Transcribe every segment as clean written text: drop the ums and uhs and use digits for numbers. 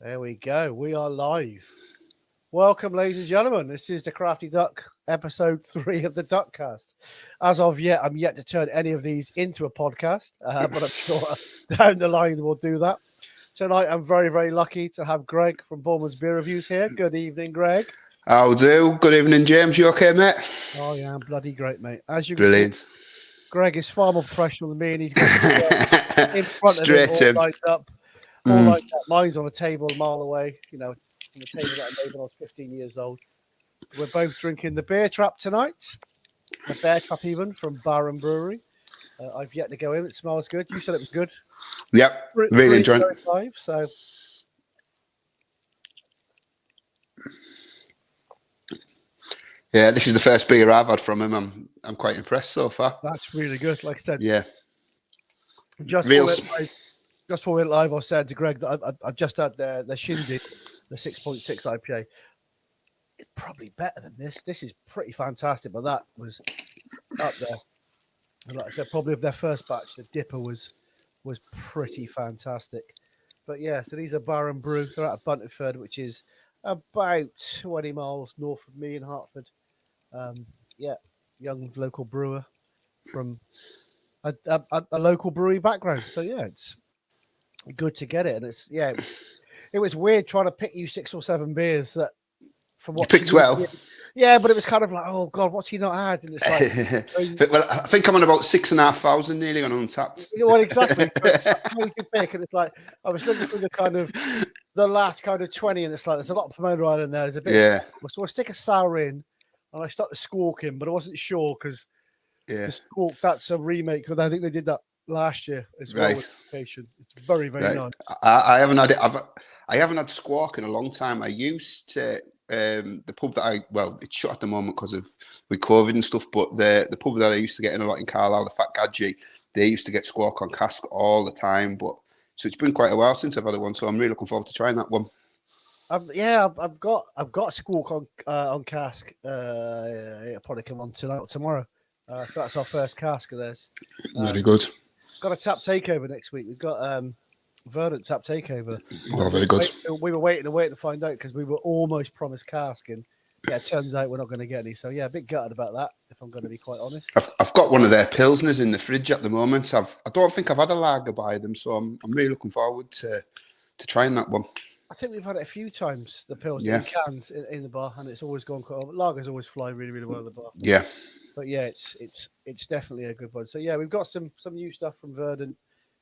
There we go. We are live. Welcome, ladies and gentlemen. This is the Crafty Duck, episode 3 of the Duckcast. As of yet, I'm yet to turn any of these into a podcast, but I'm sure down the line we'll do that. Tonight, I'm very, very lucky to have Gregg from Boolmans Beer Reviews here. Good evening, Gregg. How do? Good evening, James. You okay, mate? Oh, yeah, I'm bloody great, mate. As you can Brilliant. see, Gregg is far more professional than me, and he's got in front of him, all lined up. All like that. Mine's on a table a mile away, on the table that I made when I was 15 years old. We're both drinking the Beer Trap tonight. The Bear Trap even from Bar and Brewery. I've yet to go in. It smells good. You said it was good. Yep, really enjoying it. So. Yeah, this is the first beer I've had from him. I'm quite impressed so far. That's really good. Like I said. Yeah. Just before we went live, I said to Gregg that I've just had the Shindig, the 6.6 IPA. It's probably better than this. This is pretty fantastic, but that was up there. And like I said, probably of their first batch, the Dipper was pretty fantastic. But yeah, so these are Bar and Brew. They're out of Buntingford, which is about 20 miles north of me in Hertford. Young local brewer from a local brewery background. So yeah, it's good to get it. And it was weird trying to pick you 6 or 7 beers that from what you picked well. Yeah, but it was kind of like, oh god, what's he not had? And it's like well, I think I'm on about 6,500 nearly on Untapped. Well, exactly. So how you can pick, and it's like I was looking through the last 20, and it's like there's a lot of Pomona Island there. There's a bit. Yeah. So I stick a sour in, and I stuck the Squawk in, but I wasn't sure because the Squawk, that's a remake. Because I think they did that last year as well. Right. It's very, very nice. I haven't had it. I haven't had Squawk in a long time. I used to. The pub that it's shut at the moment because of with COVID and stuff, but the pub that I used to get in a lot in Carlisle, the Fat Gadgie, they used to get Squawk on cask all the time, but so it's been quite a while since I've had one, so I'm really looking forward to trying that one. I've got a Squawk on cask. It'll probably come on tonight or tomorrow. So that's our first cask of theirs. Very good. Got a tap takeover next week. We've got Verdant tap takeover. Oh, very good. We were waiting to find out because we were almost promised cask, and it turns out we're not going to get any. So yeah, a bit gutted about that, if I'm going to be quite honest. I've got one of their pilsners in the fridge at the moment. I don't think I've had a lager by them, so I'm really looking forward to trying that one. I think we've had it a few times, the pilsner in cans in the bar, and it's always gone quite well. Lagers always fly really, really well in the bar. Yeah. But yeah, it's definitely a good one. So yeah, we've got some new stuff from Verdant.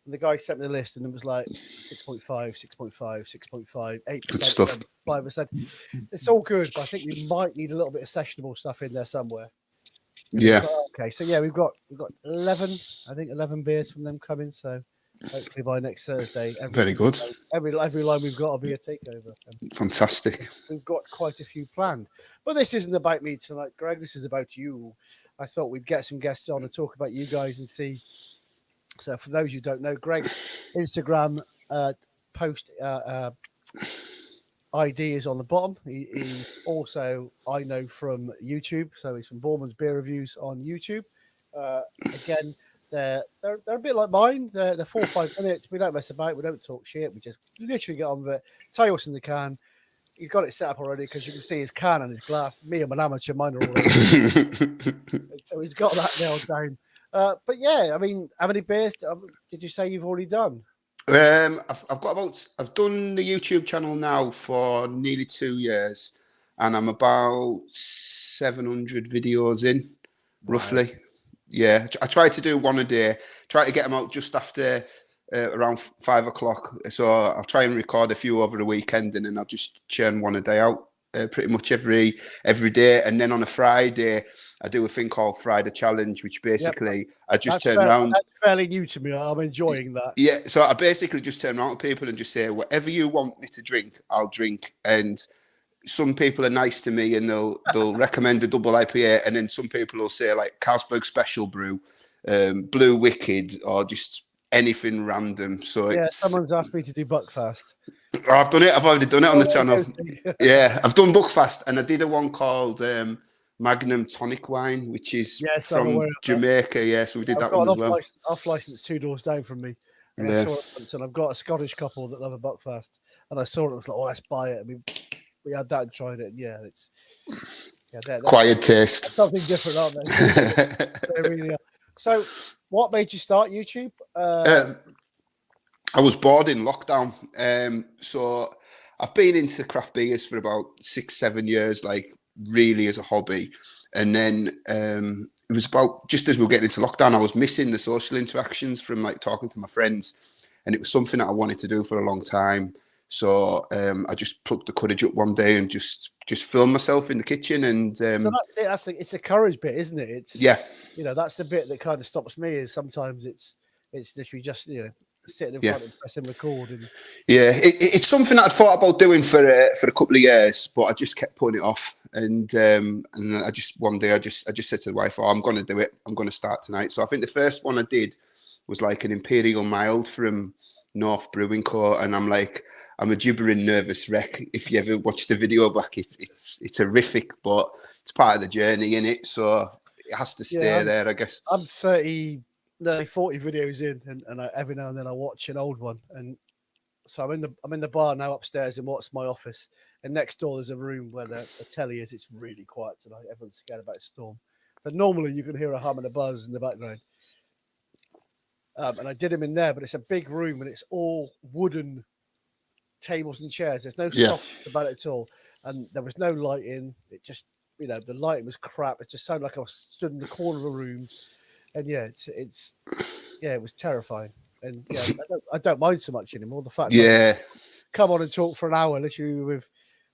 And the guy sent me the list, and it was like 6.5, 6.5, 6.5, 8%, 5%. It's all good, but I think we might need a little bit of sessionable stuff in there somewhere. Yeah. Okay, so yeah, we've got 11 beers from them coming. So hopefully by next Thursday, very good. Every line we've got will be a takeover. Fantastic. We've got quite a few planned, but this isn't about me tonight, Gregg. This is about you. I thought we'd get some guests on and talk about you guys and see. So for those who don't know, Gregg's Instagram post ID is on the bottom. He's also, I know, from YouTube. So he's from Boolmans Beer Reviews on YouTube. Again, they're a bit like mine. They're 4 or 5 minutes. We don't mess about. We don't talk shit. We just literally get on with it. Tell you what's in the can. He's got it set up already because you can see his can and his glass. Me, I'm an amateur. Mine are already. So he's got that nailed down. But yeah, I mean, how many beers did you say you've already done? I've done the YouTube channel now for nearly 2 years, and I'm about 700 videos in, roughly. Yeah, I try to do one a day. Try to get them out just after around 5 o'clock. So I'll try and record a few over the weekend, and then I'll just churn one a day out, pretty much every day. And then on a Friday, I do a thing called Friday Challenge, which basically I just turn around. That's fairly new to me. I'm enjoying that. Yeah, so I basically just turn around to people and just say, whatever you want me to drink, I'll drink. And some people are nice to me and they'll recommend a double IPA, and then some people will say like Carlsberg Special Brew, Blue Wicked, or just anything random. So yeah, someone's asked me to do Buckfast. I've done it. I've already done it on the channel. Yeah, I've done Buckfast, and I did a one called Magnum Tonic Wine, which is from Jamaica. Yeah, so we did that one as well. Off license 2 doors down from me. And I saw it once, and I've got a Scottish couple that love a Buckfast. and I saw it. I was like, oh, let's buy it. And we had that and tried it. And yeah, it's they're Quiet taste. something different, aren't they? They really are. So, what made you start YouTube? I was bored in lockdown, so I've been into craft beers for about 6-7 years, like really as a hobby. And then it was about just as we were getting into lockdown, I was missing the social interactions from like talking to my friends, and it was something that I wanted to do for a long time. So I just plucked the courage up one day and just filmed myself in the kitchen. And So that's it. It's the courage bit, isn't it? It's yeah, that's the bit that kind of stops me. Is sometimes it's literally just sitting in yeah. front and pressing record. And Yeah, it's something that I'd thought about doing for a couple of years, but I just kept putting it off. And I just one day I just said to the wife, "Oh, I'm going to do it. I'm going to start tonight." So I think the first one I did was like an Imperial Mild from North Brewing Co. And I'm a gibbering nervous wreck. If you ever watch the video back, it's horrific, but it's part of the journey, in it. So it has to stay there, I guess. I'm 30, nearly 40 videos in, and every now and then I watch an old one. And so I'm in the bar now upstairs in what's my office, and next door there's a room where the telly is. It's really quiet tonight. Everyone's scared about a storm, but normally you can hear a hum and a buzz in the background. And I did them in there, but it's a big room and it's all wooden tables and chairs. There's no soft about it at all, and there was no lighting. It just the lighting was crap. It just sounded like I was stood in the corner of a room, and it was terrifying. And I don't mind so much anymore. The fact that I come on and talk for an hour literally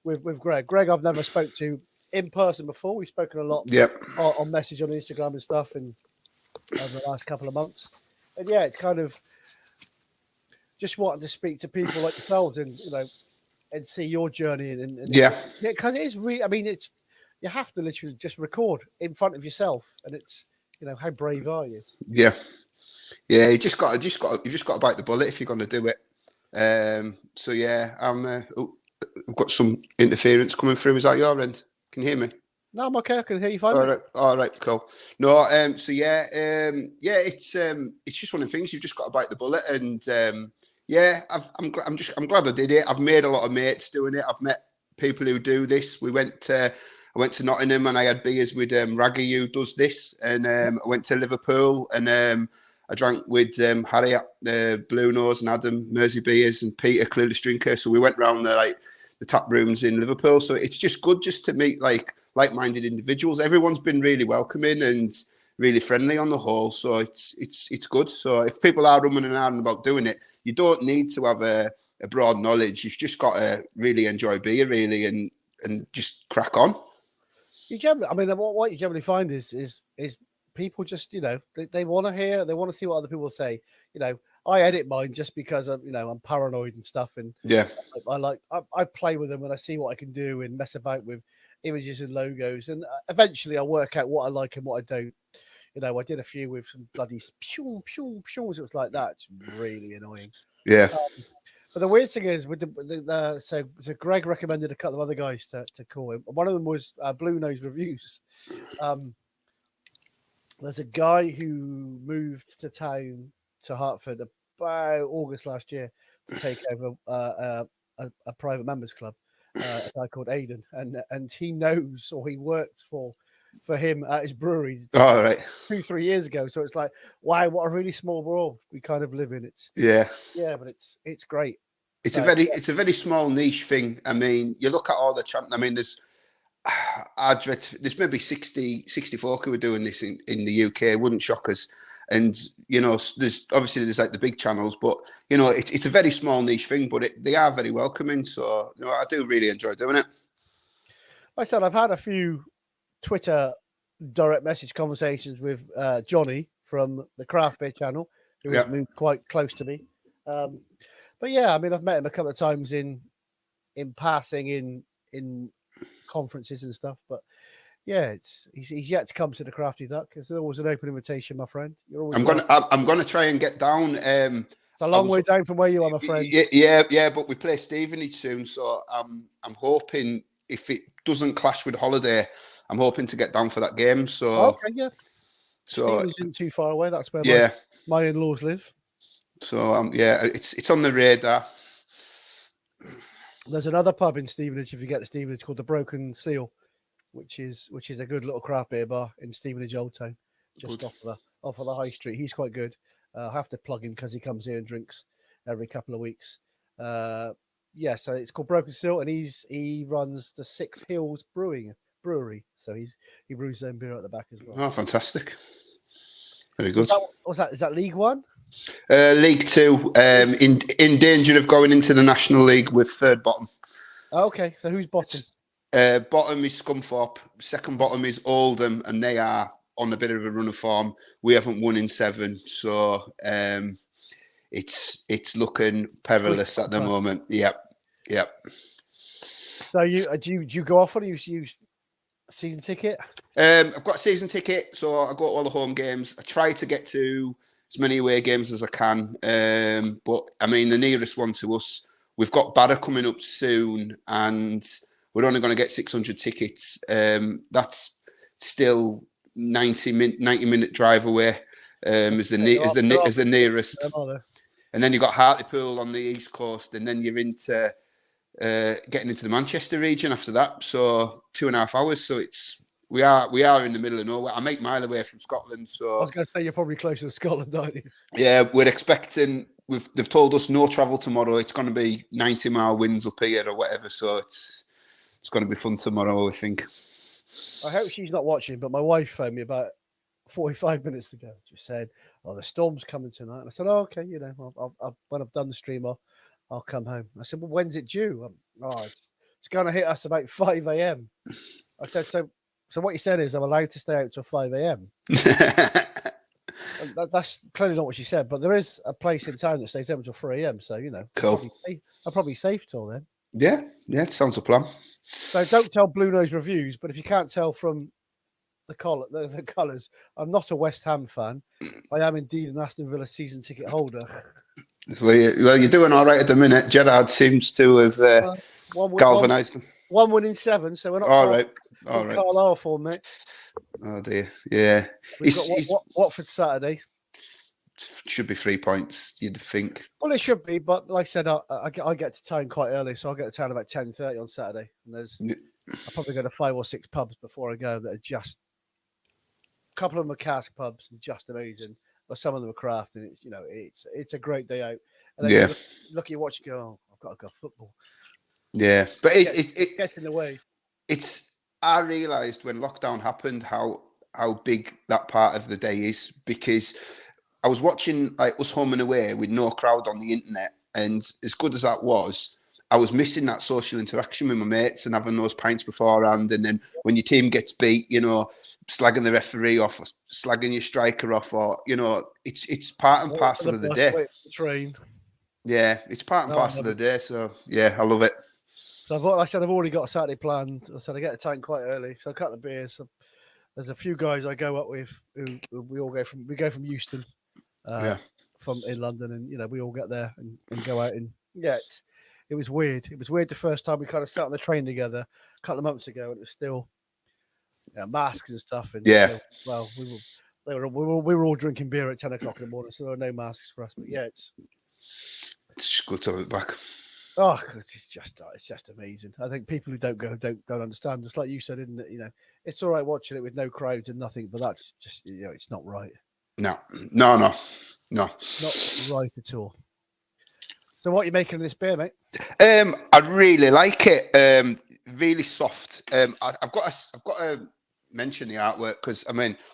with Greg. Greg, I've never spoke to in person before. We've spoken a lot on message on Instagram and stuff, and over the last couple of months. And it's kind of just wanting to speak to people like yourselves and see your journey because it is really. I mean, you have to literally just record in front of yourself, and it's how brave are you? Yeah, you just got to bite the bullet if you're going to do it. So yeah, I've got some interference coming through. Is that your end? Can you hear me? No, I'm okay. I can hear you fine. All right, cool. No, it's just one of the things you've just got to bite the bullet, and I'm glad I did it. I've made a lot of mates doing it. I've met people who do this. I went to Nottingham and I had beers with Raggy, who does this, and I went to Liverpool and I drank with Harry at the Blue Nose and Adam Mersey Beers and Peter Clueless Drinker. So we went round the tap rooms in Liverpool. So it's just good just to meet like-minded individuals. Everyone's been really welcoming and really friendly on the whole. So it's good. So if people are rumming around about doing it, you don't need to have a broad knowledge. You've just got to really enjoy beer, really, and just crack on. What you generally find is people just they want to hear, they want to see what other people say. I edit mine just because I'm paranoid and stuff, and I play with them and I see what I can do and mess about with images and logos, and eventually I work out what I like and what I don't. I did a few with some bloody pew, pew, pew, it was like that. It's really annoying. Yeah. But the weird thing is, with so Gregg recommended a couple of other guys to call him. One of them was Blue Nose Reviews. There's a guy who moved to town to Hertford about August last year to take over a private members club. A guy called Aidan, and he knows, or he worked for him at his brewery. All right. 2-3 years ago. So it's like, wow, what a really small world we kind of live in. But it's great. It's a very small niche thing. I mean, you look at all the there's maybe 60 folk who are doing this in the UK. It wouldn't shock us. And there's like the big channels, but it's a very small niche thing, but they are very welcoming. So I do really enjoy doing it. Like I said, I've had a few Twitter direct message conversations with Johnny from the Craft Beer channel, who has moved quite close to me. But yeah, I mean, I've met him a couple of times in passing in conferences and stuff. But yeah, he's yet to come to the Crafty Duck. It's always an open invitation, my friend. I'm gonna try and get down. It's a long way down from where you are, my friend. Yeah, but we play Stevenage soon, so I'm hoping if it doesn't clash with holiday, I'm hoping to get down for that game. So okay, yeah. So Stevenage isn't too far away. That's where my in-laws live. So it's on the radar. There's another pub in Stevenage, if you get to Stevenage, called the Broken Seal, which is a good little craft beer bar in Stevenage Old Town, just Good. off of the high street. He's quite good. I have to plug him because he comes here and drinks every couple of weeks. Yeah, so it's called Broken Seal, and he runs the Six Hills Brewery. So he brews his own beer at the back as well. Oh, fantastic! Very good. What's that? Is that League One? League Two, in danger of going into the National League with third bottom. Oh, okay, so who's bottom? Bottom is Scunthorpe, second bottom is Oldham, and they are on a bit of a run of form. We haven't won in 7, so it's looking perilous at the moment. Yep. So do you go off, or do you use a season ticket? I've got a season ticket, so I go to all the home games. I try to get to as many away games as I can, but I mean the nearest one to us, we've got Barra coming up soon, and we're only going to get 600 tickets. That's still 90-minute drive away. Is the nearest. And then you've got Hartlepool on the east coast, and then you're into getting into the Manchester region after that. So 2.5 hours. So we are in the middle of nowhere. I'm 8 miles away from Scotland. So I was going to say you're probably closer to Scotland, aren't you? Yeah, we're expecting. They've told us no travel tomorrow. It's going to be 90-mile winds up here or whatever. So it's going to be fun tomorrow, I think. I hope she's not watching, but my wife phoned me about 45 minutes ago. She said, "Oh, the storm's coming tonight." And I said, "Oh, okay, I'll when I've done the stream, I'll come home." I said, "Well, when's it due?" It's going to hit us about 5 a.m. I said, "So what you said is I'm allowed to stay out till 5 a.m." That's clearly not what she said, but there is a place in town that stays open till 3 a.m. So cool. I'm probably safe till then. Yeah, it sounds a plan. So don't tell Blue Nose Reviews, but if you can't tell from the colours, I'm not a West Ham fan. I am indeed an Aston Villa season ticket holder. Well, you're doing all right at the minute. Gerrard seems to have galvanised them. 1 win in 7, so we're not all right. Carlisle for, mate. Oh dear, yeah. We've got Watford Saturday. Should be 3 points, you'd think. Well, it should be, but like I said, I get to town quite early, so I'll get to town about 10:30 on Saturday. And I'll probably go to 5 or 6 pubs before I go that are just a couple of them are cask pubs and just amazing, but some of them are craft, and it's a great day out. And then you look at your watch and go, "Oh, I've got to go football." Yeah, but it gets in the way. I realised when lockdown happened how big that part of the day is, because I was watching like us home and away with no crowd on the internet, and as good as that was, I was missing that social interaction with my mates and having those pints beforehand. And then when your team gets beat, slagging the referee off, or slagging your striker off, or it's part and parcel of the day. Train. Yeah, it's part and parcel of the day. So yeah, I love it. So I've already got a Saturday planned. I said I get to town quite early, so I cut the beers. So there's a few guys I go up with who we go from Euston, from in London, and we all get there and go out, and it was weird. It was weird the first time we kind of sat on the train together a couple of months ago, and it was still masks and stuff. And we were all drinking beer at 10 o'clock in the morning, so there were no masks for us. But it's just good to have it back. Oh, it's just amazing. I think people who don't go don't understand. Just like you said, isn't it? It's all right watching it with no crowds and nothing, but that's just it's not right. No, not right at all. So, what are you making of this beer, mate? I really like it. Really soft. I've got to mention the artwork, because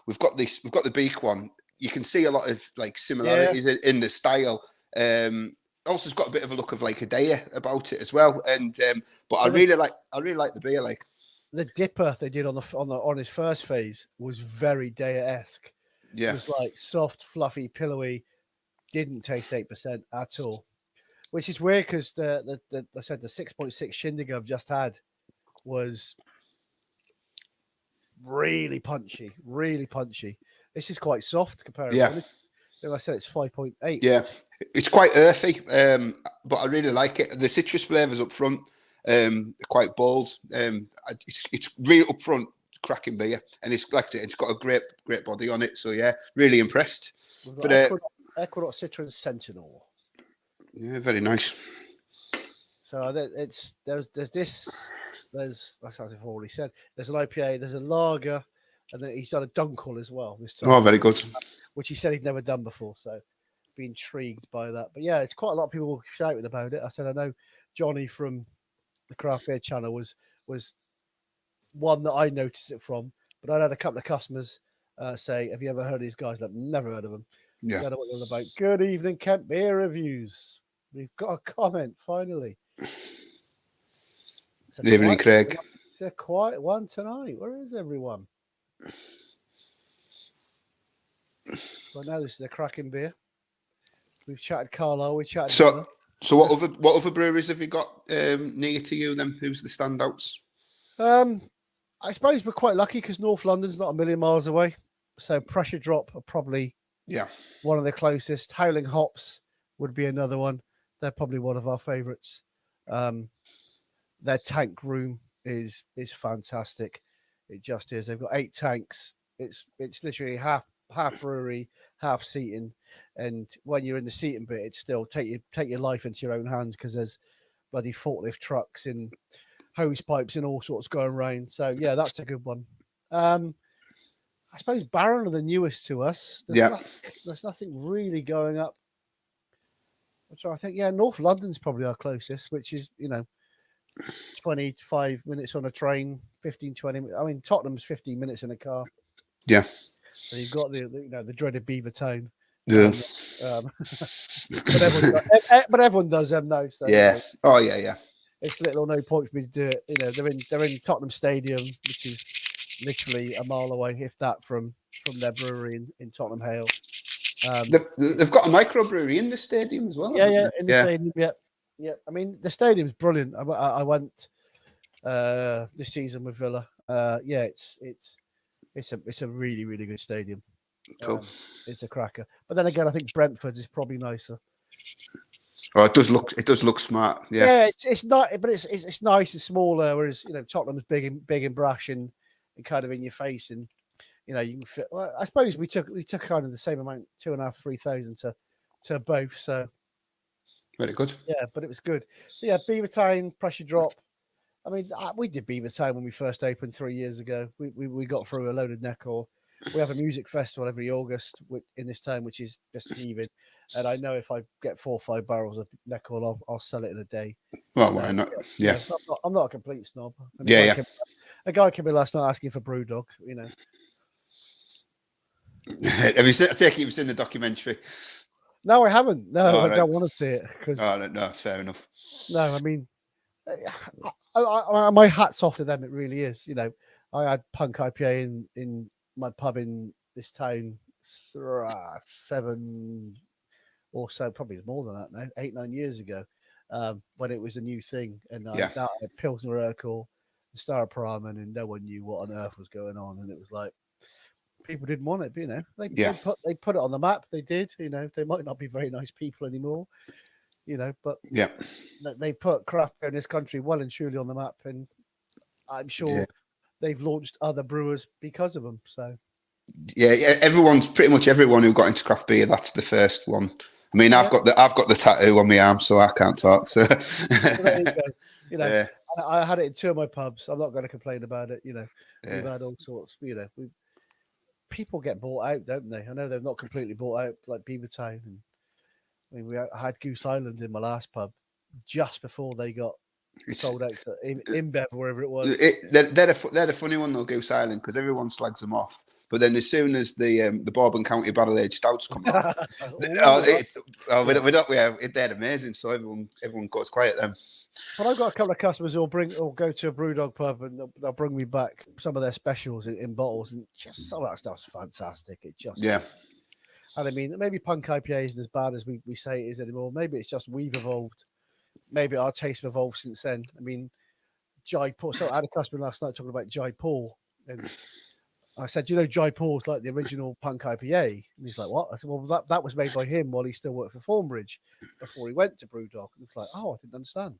we've got the beak one. You can see a lot of like similarities in the style. Also, it's got a bit of a look of like a Daya about it as well, and but I really like the beer. Like the dipper they did on his first phase was very Daya-esque. Yeah, it was like soft, fluffy, pillowy. Didn't taste 8% at all, which is weird because I said the 6.6 Shindig I've just had was really punchy. This is quite soft compared. Yeah. Like I said, it's 5.8. Yeah, it's quite earthy, but I really like it. The citrus flavours up front, quite bold. It's really up front, cracking beer, and it's like I said, it's got a great body on it. So yeah, really impressed. For the Ecuador Citron Sentinel. Yeah, very nice. So there's this that's as I've already said. There's an IPA, there's a lager, and then he's done a dunkel as well this Oh, time, very good. which he said he'd never done before. So be intrigued by that. But yeah, it's quite a lot of people shouting about it. I said I know Johnny from the Craft Beer Channel was one that I noticed it from, but I had a couple of customers say, "Have you ever heard of these guys?" Like, never heard of them. Yeah. Don't know what they're all about. Good evening, Kent Beer Reviews. We've got a comment finally. It's a Evening, quiet, Craig. it's a quiet one tonight. Where is everyone? Well, now this is a cracking beer. We've chatted Carlo. We chatted Villa. So what other breweries have you got near to you? Then who's the standouts? I suppose we're quite lucky because North London's not a million miles away. So Pressure Drop are probably one of the closest. Howling Hops would be another one. They're probably one of our favourites. Their tank room is fantastic. It just is. They've got 8 tanks. It's literally half brewery, half seating. And when you're in the seating bit, it's still take your life into your own hands because there's bloody forklift trucks and hose pipes and all sorts going around. So yeah, that's a good one. I suppose Barron are the newest to us. There's nothing really going up. So I think North London's probably our closest, which is 25 minutes on a train, 15, 20 minutes. I mean, Tottenham's 15 minutes in a car. Yeah. So you've got the dreaded Beaver Town. Yeah. But everyone does them now. So, yeah. Oh yeah. It's little or no point for me to do it. They're in Tottenham Stadium, which is literally a mile away, if that, from their brewery in Tottenham Hale. They've got a microbrewery in the stadium as well. Yeah, in the stadium. Yeah. I mean, the stadium's brilliant. I went this season with Villa. It's a really, really good stadium. Cool. It's a cracker. But then again, I think Brentford's is probably nicer. Oh, it does look smart. Yeah, it's not, but it's nice and smaller. Whereas Tottenham's big and brash and kind of in your face, and you can fit. Well, I suppose we took kind of the same amount, 2,500, 3,000 to both. So very good. Yeah, but it was good. So yeah, Beavertown, Pressure Drop. I mean, we did Beavertown when we first opened 3 years ago. We got through a loaded neckor. We have a music festival every August in this town, which is just heaving. And I know if I get 4 or 5 barrels of neckor, I'll sell it in a day. Well, why not? Yeah. I'm not a complete snob. A guy came in last night asking for Brewdog. Have you seen the documentary? No, I haven't. No, I don't want to see it because. No, fair enough. No, I mean, my hat's off to them. It really is. I had Punk IPA in my pub in this town 7 or so, probably more than that now, 8, 9 years ago, when it was a new thing. And I had Pilsner Urquell, Star Pramen, and no one knew what on earth was going on. And it was like, people didn't want it, but, they put it on the map. They did, they might not be very nice people anymore, but they put craft beer in this country well and truly on the map. And I'm sure they've launched other brewers because of them. So, pretty much everyone who got into craft beer, that's the first one. I mean, I've got the tattoo on my arm, so I can't talk. So, there you go. I had it in 2 of my pubs. I'm not going to complain about it. We've had all sorts. People get bought out, don't they? I know they're not completely bought out like Beavertown. And I mean, I had Goose Island in my last pub just before they got sold out to InBev, wherever it was. They're the funny one though, Goose Island, because everyone slags them off. But then as soon as the Bourbon County Barrel Aged Stouts come out, they're amazing. So everyone goes quiet then. But I've got a couple of customers who'll go to a Brewdog pub and they'll bring me back some of their specials in bottles, and just some of that stuff's fantastic. It just is. And I mean, maybe Punk IPA isn't as bad as we say it is anymore. Maybe it's just we've evolved. Maybe our taste have evolved since then. I mean, Jaipur. So I had a customer last night talking about Jaipur, and I said, Jaipur's like the original Punk IPA, and he's like, "What?" I said, "Well, that was made by him while he still worked for Thornbridge before he went to Brewdog." And he's like, "Oh, I didn't understand."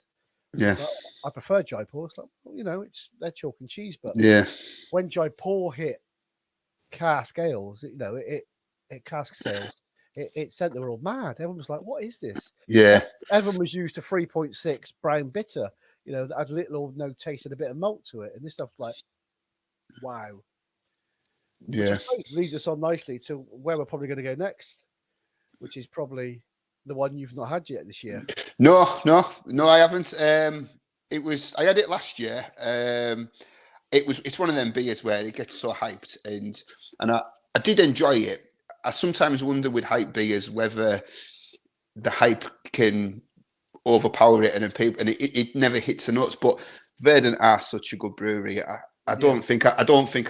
Yeah, I prefer Jaipur. It's like, it's they're chalk and cheese, but when Jaipur hit cask ales, it cask sales, it sent the world mad. Everyone was like, "What is this?" Yeah. Everyone was used to 3.6 brown bitter, that had little or no taste and a bit of malt to it, and this stuff's like, wow. Which I Yeah. suppose leads us on nicely to where we're probably going to go next, which is probably the one you've not had yet this year. No, I haven't. I had it last year. It's one of them beers where it gets so hyped, and I did enjoy it. I sometimes wonder with hype beers whether the hype can overpower it, and it never hits the nuts. But Verdant are such a good brewery. I don't think I've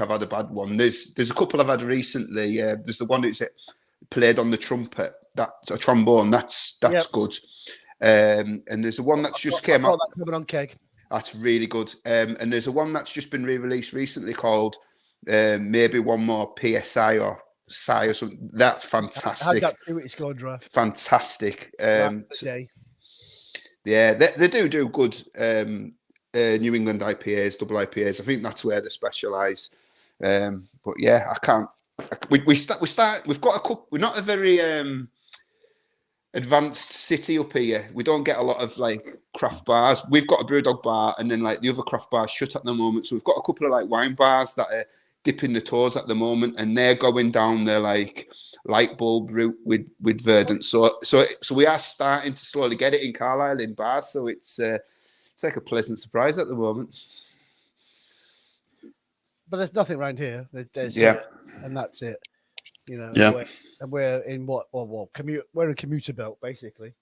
had a bad one. There's a couple I've had recently. There's the one that's played on the trumpet, that's a trombone. That's good. And there's a one that's just came out. That coming on keg. That's really good. And there's a one that's just been re-released recently called maybe one more PSI or Psi or something. That's fantastic. Had that Purity Score draft. Fantastic. Day. Yeah, they do good New England IPAs, double IPAs. I think that's where they specialise. But yeah, I can't. We've got a couple. We're not a very advanced city up here. We don't get a lot of like craft bars. We've got a Brewdog bar, and then like the other craft bars shut at the moment. So we've got a couple of like wine bars that are dipping the toes at the moment, and they're going down their like light bulb route with Verdant. So we are starting to slowly get it in Carlisle in bars. So it's like a pleasant surprise at the moment. But there's nothing around here. There's here, and that's it. Yeah. And we're in we're a commuter belt basically,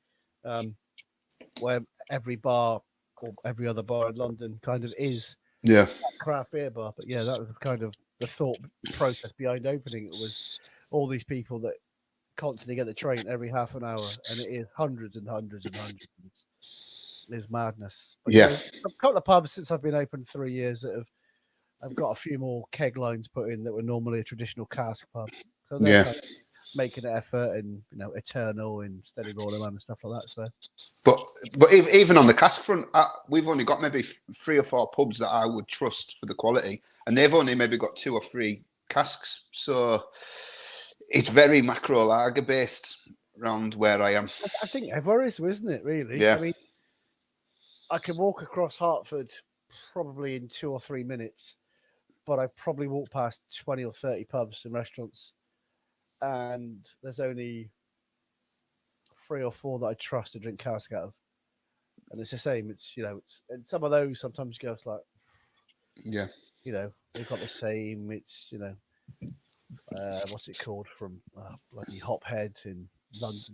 where every bar or every other bar in London kind of is a craft beer bar. But yeah, that was kind of the thought process behind opening. It was all these people that constantly get the train every half an hour, and it is hundreds and hundreds and hundreds. It's madness. But Yeah. a couple of pubs since I've been open 3 years that I've got a few more keg lines put in that were normally a traditional cask pub. So they're kind of making an effort, and Eternal and Steady Roller Man and stuff like that. So, but even on the cask front, we've only got maybe 3 or 4 pubs that I would trust for the quality, and they've only maybe got 2 or 3 casks. So it's very macro lager based around where I am. I think everywhere is, isn't it? Really? Yeah. I mean, I can walk across Hartford probably in 2 or 3 minutes, but I probably walk past 20 or 30 pubs and restaurants, and there's only 3 or 4 that I trust to drink cask out of. And it's the same. It's and some of those sometimes go like, they've got the same. It's what's it called from bloody Hophead in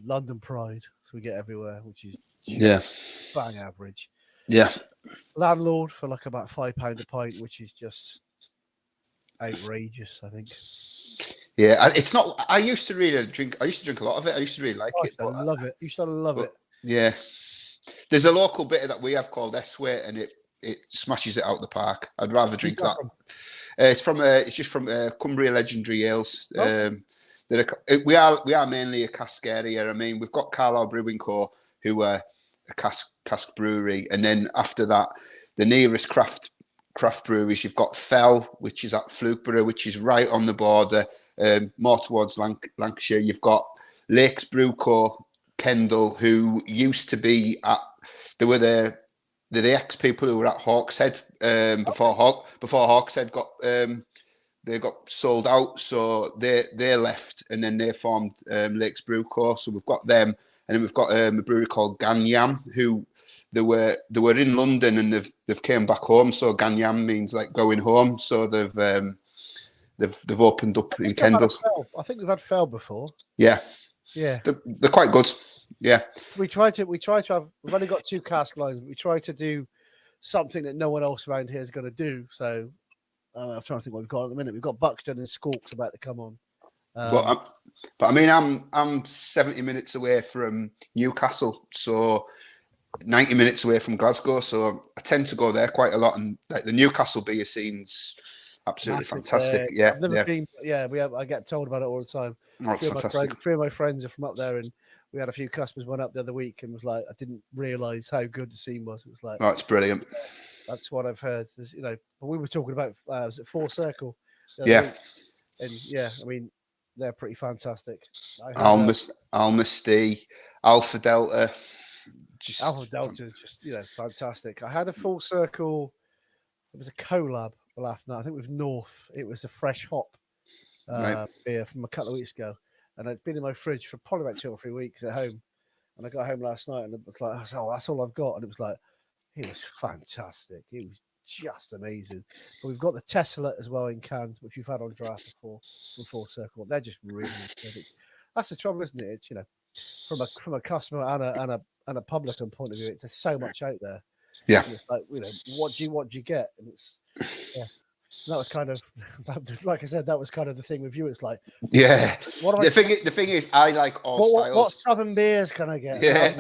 London Pride. So we get everywhere, which is bang average. Yeah. Landlord for like about £5 a pint, which is just outrageous, I think. Yeah, it's not. I used to drink a lot of it. I used to really like it. I love it. You used to love it. Yeah, there's a local bitter that we have called Esway, and it smashes it out the park. I'd rather drink that. It's just from Cumbria Legendary Ales. We are mainly a cask area. I mean, we've got Carlisle Brewing Co, who are a cask brewery, and then after that, the nearest craft breweries, you've got Fell, which is at Flukeborough, which is right on the border, more towards Lancashire. You've got Lakes Brew Co, Kendal, who used to be they're the ex people who were at Hawkshead before Hawkshead got sold out, so they left, and then they formed Lakes Brew Co. So we've got them, and then we've got a brewery called Ganyam, who they were in London, and they've came back home. So Ganyam means like going home. So they've opened up in Kendal. I think we've had Fell before. Yeah. They're quite good. Yeah. We try to have. We've only got 2 cask lines. But we try to do something that no one else around here is going to do. So I'm trying to think what we've got at the minute. We've got Buxton and Squawks about to come on. But I mean, I'm 70 minutes away from Newcastle, so 90 minutes away from Glasgow. So I tend to go there quite a lot, and like the Newcastle beer scene's absolutely fantastic. I've never been. Yeah, I get told about it all the time. Oh, it's fantastic. 3 of my friends are from up there, and we had a few customers went up the other week and was like, I didn't realise how good the scene was. It was like, oh, it's brilliant. That's what I've heard. But we were talking about was it Four Circle? Yeah. And yeah, I mean, they're pretty fantastic. I had Alma Stee, Alpha Delta. Alpha Just Delta is just fantastic. I had a full circle. It was a collab last night. I think with North. It was a fresh hop right. beer from a couple of weeks ago, and it'd been in my fridge for probably about 2 or 3 weeks at home. And I got home last night, and it was like, oh, that's all I've got. And it was like, it was fantastic. It was just amazing. But we've got the Tesla as well in cans, which we've had on draft before from Full Circle. They're just really good. That's the trouble, isn't it? It's from a customer and a publican point of view, it's there's so much out there. Yeah. And it's like, what do you get? And it's that was kind of like I said, that was kind of the thing with you. It's like, yeah. What The thing is, I like all styles. What southern beers can I get? Yeah.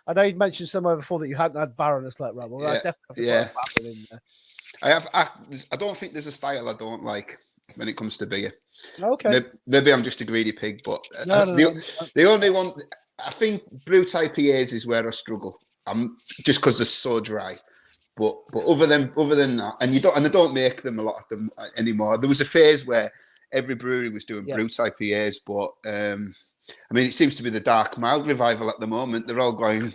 I know you mentioned somewhere before that you hadn't had Baron. It's like, right, well, I definitely have Baron in there. I don't think there's a style I don't like when it comes to beer. Okay. Maybe I'm just a gready pig, but the only one, I think brew type IPAs is where I struggle. I'm just because they're so dry. But other than that, and they don't make them a lot of them anymore. There was a phase where every brewery was doing brew type IPAs, but I mean, it seems to be the dark mild revival at the moment. They're all going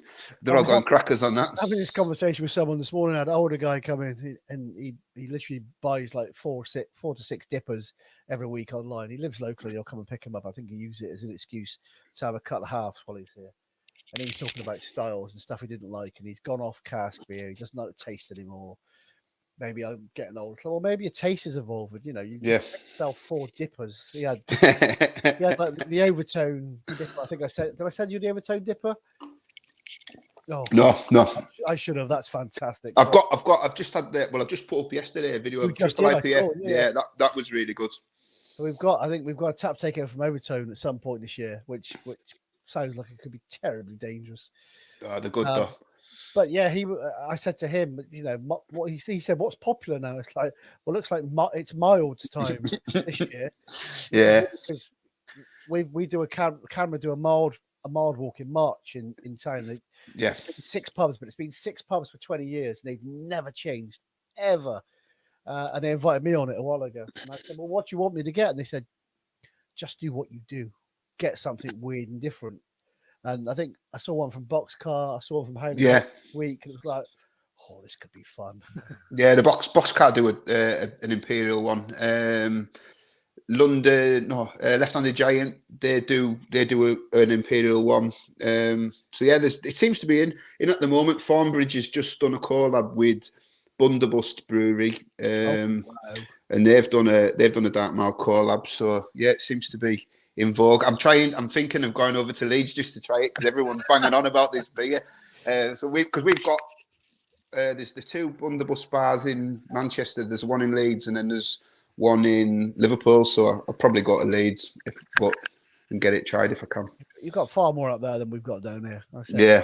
crackers on that. Having this conversation with someone this morning, I had an older guy come in, and he literally buys like 4 to 6 dippers every week online. He lives locally. I'll come and pick him up. I think he used it as an excuse to have a couple of halves while he's here. And he was talking about styles and stuff he didn't like, and he's gone off cask beer. He doesn't like the taste anymore. Maybe I'm getting old. Well, maybe your taste is evolving. You sell 4 dippers. He had like the overtone dipper. I think I said. Did I send you the overtone dipper? Oh no. I should have. That's fantastic. I've just had the. Well, I've just put up yesterday a video of triple IPA. Yeah, that was really good. So I think we've got a tap takeover from Overtone at some point this year, which sounds like it could be terribly dangerous. They're good though. But yeah, I said to him, what he said, what's popular now? It's like, well, looks like it's mild time this year. Yeah, because we do camera do a mild walk in March in town. It's been 6 pubs, but it's been 6 pubs for 20 years, and they've never changed ever. And they invited me on it a while ago, and I said, well, what do you want me to get? And they said, just do what you do, get something weird and different. And I think I saw one from Boxcar. I saw one from Home Week. And it was like, oh, this could be fun. Yeah, the Boxcar do an Imperial one. London, Left-Handed Giant. They do an Imperial one. So yeah, it seems to be in at the moment. Farmbridge has just done a collab with Bunderbust Brewery, and they've done a dark malt collab. So yeah, it seems to be in vogue. I'm thinking of going over to Leeds just to try it because everyone's banging on about this beer. So we've got there's the 2 Bunderbust bars in Manchester. There's one in Leeds and then there's one in Liverpool. So I'll probably go to Leeds, and get it tried if I can. You've got far more up there than we've got down here. Yeah.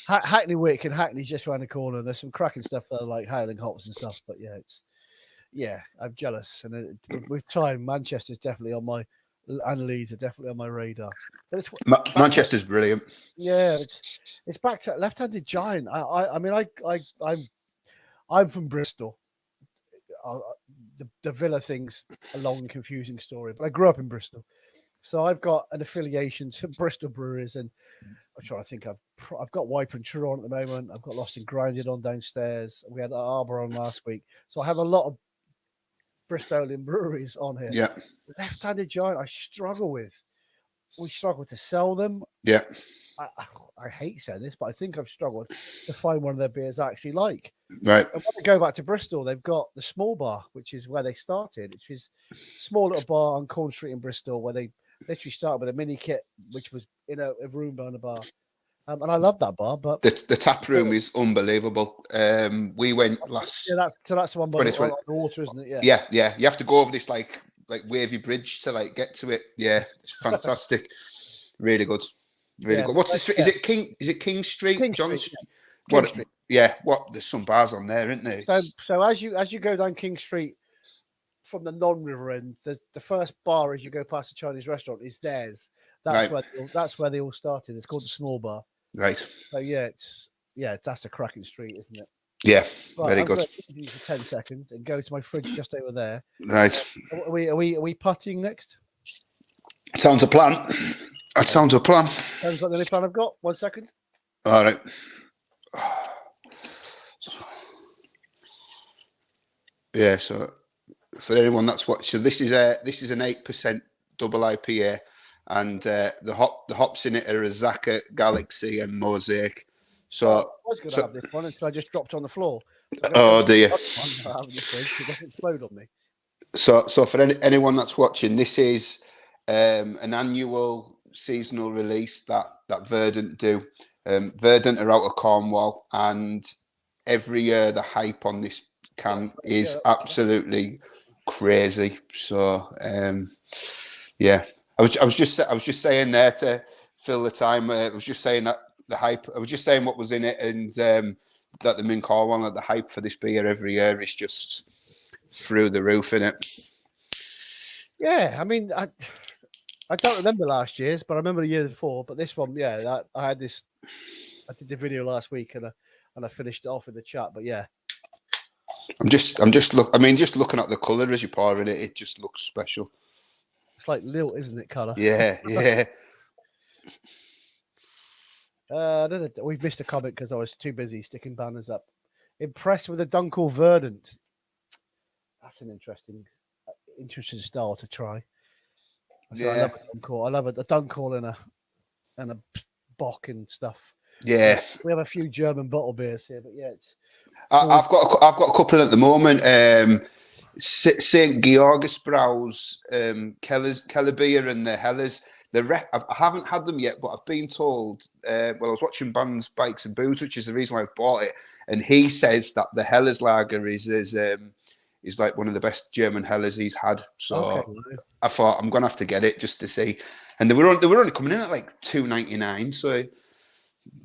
Hackney Wick and Hackney's just around the corner. There's some cracking stuff there, like Howling Hops and stuff. But I'm jealous. And with time, Manchester's definitely on my. And Leeds are definitely on my radar. But Manchester's brilliant. Yeah, it's back to Left-Handed Giant. I'm from Bristol. The Villa thing's a long, confusing story, but I grew up in Bristol, so I've got an affiliation to Bristol breweries, and I'm trying to think. I've got Wiper and True on at the moment. I've got Lost and Grinded on downstairs. We had Arbor on last week, so I have a lot of Bristolian breweries on here. Yeah. Left-Handed Giant, I struggle with. We struggle to sell them. Yeah. I hate saying this, but I think I've struggled to find one of their beers I actually like. Right. And when I go back to Bristol, they've got the Small Bar, which is where they started, which is a small little bar on Corn Street in Bristol, where they literally started with a mini kit, which was in a room behind a bar. And I love that bar, but the tap room is unbelievable. We went last. Yeah, that's the one by the water, isn't it? Yeah. You have to go over this like wavy bridge to get to it. Yeah, it's fantastic. Really good. Really good. What's the street? Is it King? Is it King Street? John Street. What? Street. Yeah. What? There's some bars on there, isn't there? So as you go down King Street from the non-river end, the first bar as you go past the Chinese restaurant is theirs. That's where they all started. It's called the Small Bar. Right. So that's a cracking street, isn't it? Yeah, very good. Use for 10 seconds and go to my fridge just over there. Right. Are we putting next? Sounds a plan. That sounds a plan. Sounds like the only plan I've got. 1 second. All right. Yeah. So for anyone that's watching, so this is an 8% double IPA, and the hops in it are a Zaka, Galaxy, and Mosaic. So I was going to have this one until I just dropped on the floor. Oh dear. It doesn't explode on me. So for anyone that's watching, this is an annual seasonal release that Verdant do. Verdant are out of Cornwall, and every year the hype on this can is absolutely crazy. So yeah, I was just saying there to fill the time. I was just saying that the hype. I was just saying what was in it, and that the Min Cornwall, that the hype for this beer every year is just through the roof, in it. Yeah, I mean, I don't remember last year's, but I remember the year before. But this one, yeah, I had this. I did the video last week, and I finished it off in the chat. But yeah, just looking at the colour as you're pouring it, it just looks special. It's like lilt, isn't it, colour? Yeah, yeah. We've missed a comment because I was too busy sticking banners up. Impressed with the Dunkel Verdant. That's an interesting style to try. Yeah. I love a Dunkel. I love a Dunkel and a Bock and stuff. Yeah, we have a few German bottle beers here, but yeah, it's. I've got a couple at the moment. St. Georgesbrau's Keller beer and the Hellers. I haven't had them yet, but I've been told. I was watching Bands, Bikes and Booze, which is the reason why I bought it, and he says that the Hellers lager is like one of the best German Hellers he's had. So I thought I'm gonna have to get it just to see. And they were only coming in at like $2.99. So.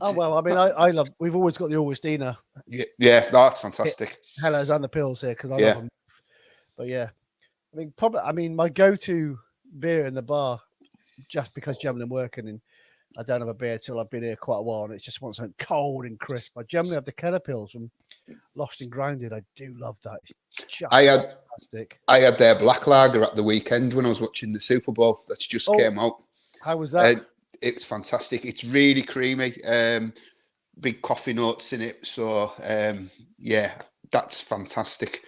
Oh well, I mean, I love. We've always got the Augustina. Yeah, that's fantastic. Hellas and the pills here because I love them. But yeah, I mean, my go-to beer in the bar, just because generally I'm working and I don't have a beer till I've been here quite a while, and it's just want something cold and crisp. I generally have the Keller pills from Lost and Grounded. I do love that. Fantastic. I had their black lager at the weekend when I was watching the Super Bowl. That's just came out. How was that? It's fantastic. It's really creamy. Big coffee notes in it. So yeah, that's fantastic.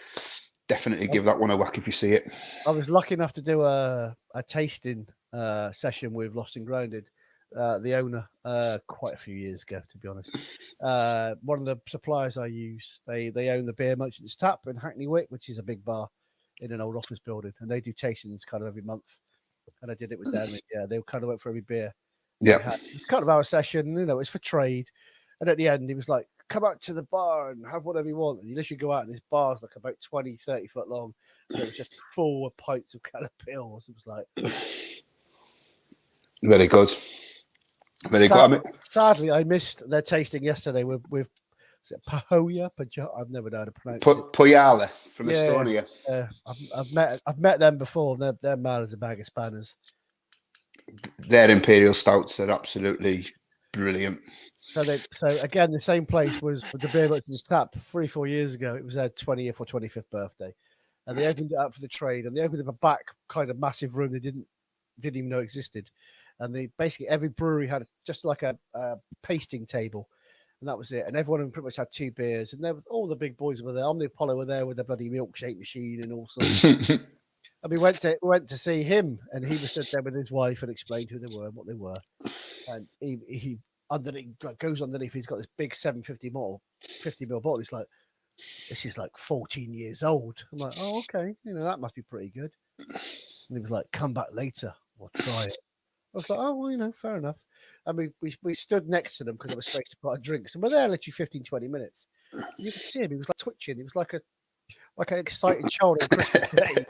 Definitely give that one a whack if you see it. I was lucky enough to do a tasting session with Lost and Grounded, the owner, quite a few years ago, to be honest. One of the suppliers I use, they own the Beer Merchant's Tap in Hackney Wick, which is a big bar in an old office building, and they do tastings kind of every month. And I did it with them. And, yeah, they kind of went for every beer. Yeah, it's kind of our session, it's for trade. And at the end, he was like, come out to the bar and have whatever you want. And you literally go out, and this bar's like about 20, 30 foot long. And it was just full of pints of Keller pills. It was like. Very good. Very good. Sadly, I missed their tasting yesterday with is it Pahoja? I've never known how to pronounce it. Pojala from Estonia. I've met them before. They're mad as a bag of spanners. Their imperial stouts are absolutely brilliant. So again, the same place was with the Beer Merchant's Tap 3-4 years ago. It was their 20th or 25th birthday, and they opened it up for the trade. And they opened up a back kind of massive room they didn't even know existed. And they basically every brewery had just like a pasting table, and that was it. And everyone pretty much had 2 beers, and there was all the big boys were there. Omni Apollo were there with the bloody milkshake machine and all sorts. And we went to see him, and he was stood there with his wife and explained who they were and what they were. And he underneath, like, goes underneath. He's got this big 750 ml, 50 ml bottle. He's like, this is like 14 years old. I'm like, oh, okay, that must be pretty good. And he was like, come back later, we'll try it. I was like, oh, well, fair enough. And we stood next to them because I was supposed to buy drinks, and we're there literally 15, 20 minutes. And you could see him; he was like twitching. He was like an excited child on Christmas Day.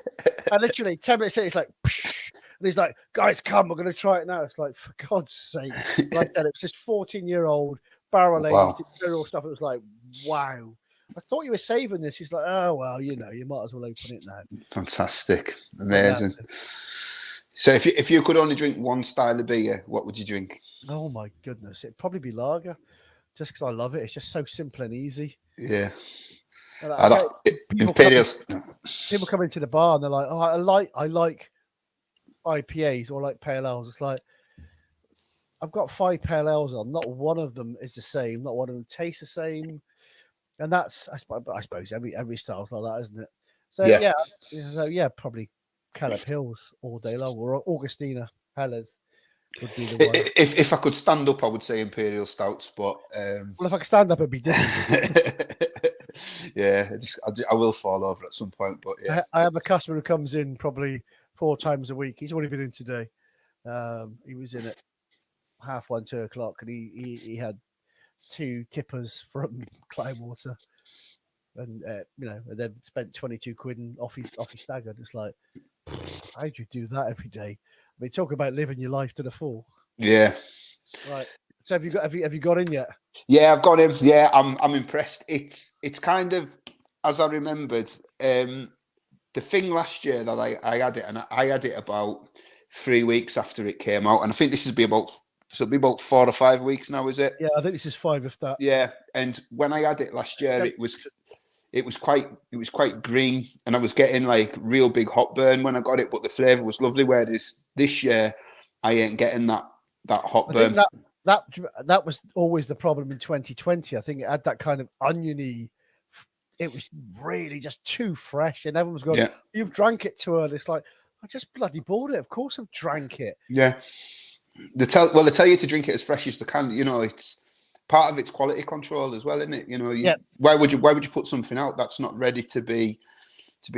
And literally 10 minutes later, he's like, psh, and he's like, guys, come, we're going to try it now. It's like, for God's sake. Like that, it was this 14-year-old barrel-aged imperial stuff. It was like, wow. I thought you were saving this. He's like, oh, well, you might as well open it now. Fantastic. Amazing. So if you could only drink one style of beer, what would you drink? Oh, my goodness. It'd probably be lager, just because I love it. It's just so simple and easy. Yeah. People come into the bar and they're like, oh, I like IPAs or like pale ales. It's like I've got 5 pale ales on. Not one of them is the same. Not one of them tastes the same. And that's I suppose every style's like that, isn't it? So Yeah. probably Caleb Hills all day long, or Augustina Helles would be the one. If I could stand up, I would say Imperial Stouts, but Well, if I could stand up, it'd be different. yeah, I will fall over at some point, but yeah. I have a customer who comes in probably 4 times a week. He's already been in today. He was in at 1:30, 2 o'clock, and he had 2 tippers from Cloudwater, and and then spent 22 quid and off he staggered. It's like, how'd you do that every day? I mean, talk about living your life to the full. Yeah. Right. So have you got in yet? Yeah, I've got him. Yeah, I'm impressed. It's kind of as I remembered. The thing last year that I had it, and I had it about 3 weeks after it came out, and I think this will be about 4 or 5 weeks now, is it? Yeah, I think this is 5 if that. Yeah, and when I had it last year, it was quite green, and I was getting like real big hot burn when I got it, but the flavour was lovely. Whereas this year, I ain't getting that hot burn. I think that was always the problem in 2020. I think it had that kind of oniony. It was really just too fresh, and everyone was going, "You've drank it too early." It's like, I just bloody bought it. Of course, I've drank it. Yeah, they tell you to drink it as fresh as they can. You know, it's part of its quality control as well, isn't it? You know, why would you put something out that's not ready to be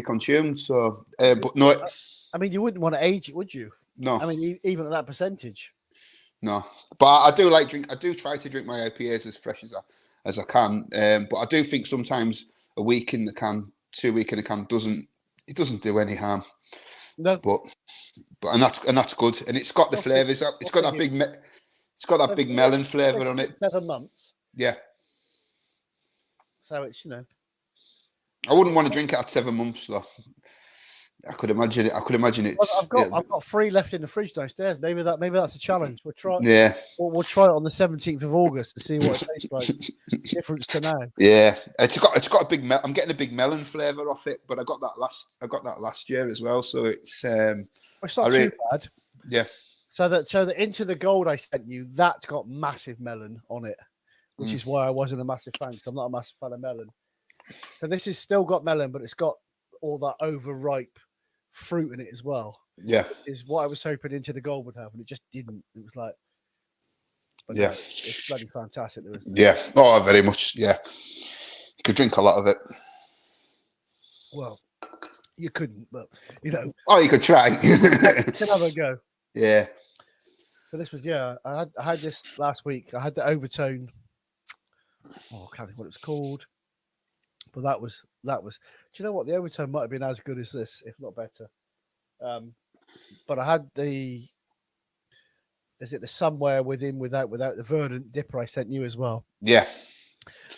consumed? So, but no, I mean, you wouldn't want to age it, would you? No, I mean, even at that percentage. No, but I do I do try to drink my IPAs as fresh as I can. But I do think sometimes a week in the can, 2 week in the can doesn't do any harm. No, but and that's good, and it's got the flavors. It's got that big melon flavor on it. 7 months. Yeah. So it's I wouldn't want to drink it at 7 months though. I could imagine it. I've got 3 left in the fridge downstairs. Maybe that's a challenge. We'll try. Yeah. We'll try it on the 17th of August to see what it tastes like. Difference to now. Yeah, it's got a big. I'm getting a big melon flavour off it, but I got that last year as well. So it's not too bad. Yeah. So that Into the Gold I sent you, that's got massive melon on it, which is why I wasn't a massive fan. Because I'm not a massive fan of melon. So this has still got melon, but it's got all that overripe fruit in it as well. Yeah, is what I was hoping Into the Gold would have, and it just didn't. It was like, no, it's bloody fantastic. There isn't it? Yeah, oh, very much. Yeah, you could drink a lot of it. Well, you couldn't, but Oh, you could try. You can have a go. Yeah. So this was I had this last week. I had the Overtone. Oh, I can't think what it was called. But that was. Do you know what? The Overtone might have been as good as this, if not better. But I had the. Is it the Somewhere Within Without the Verdant Dipper I sent you as well? Yeah.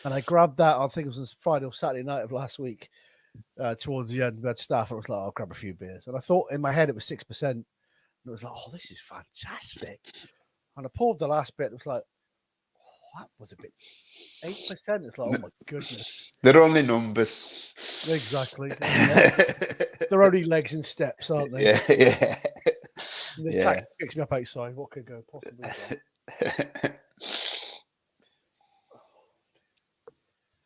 And I grabbed that. I think it was Friday or Saturday night of last week. Towards the end, we had staff. I was like, I'll grab a few beers, and I thought in my head it was 6%. And it was like, oh, this is fantastic. And I poured the last bit. And it was like, that was a bit 8%. It's like, oh my goodness. They're only numbers. Exactly. They're only legs and steps, aren't they? Yeah, yeah. And the taxi picks me up outside. What could go possibly wrong?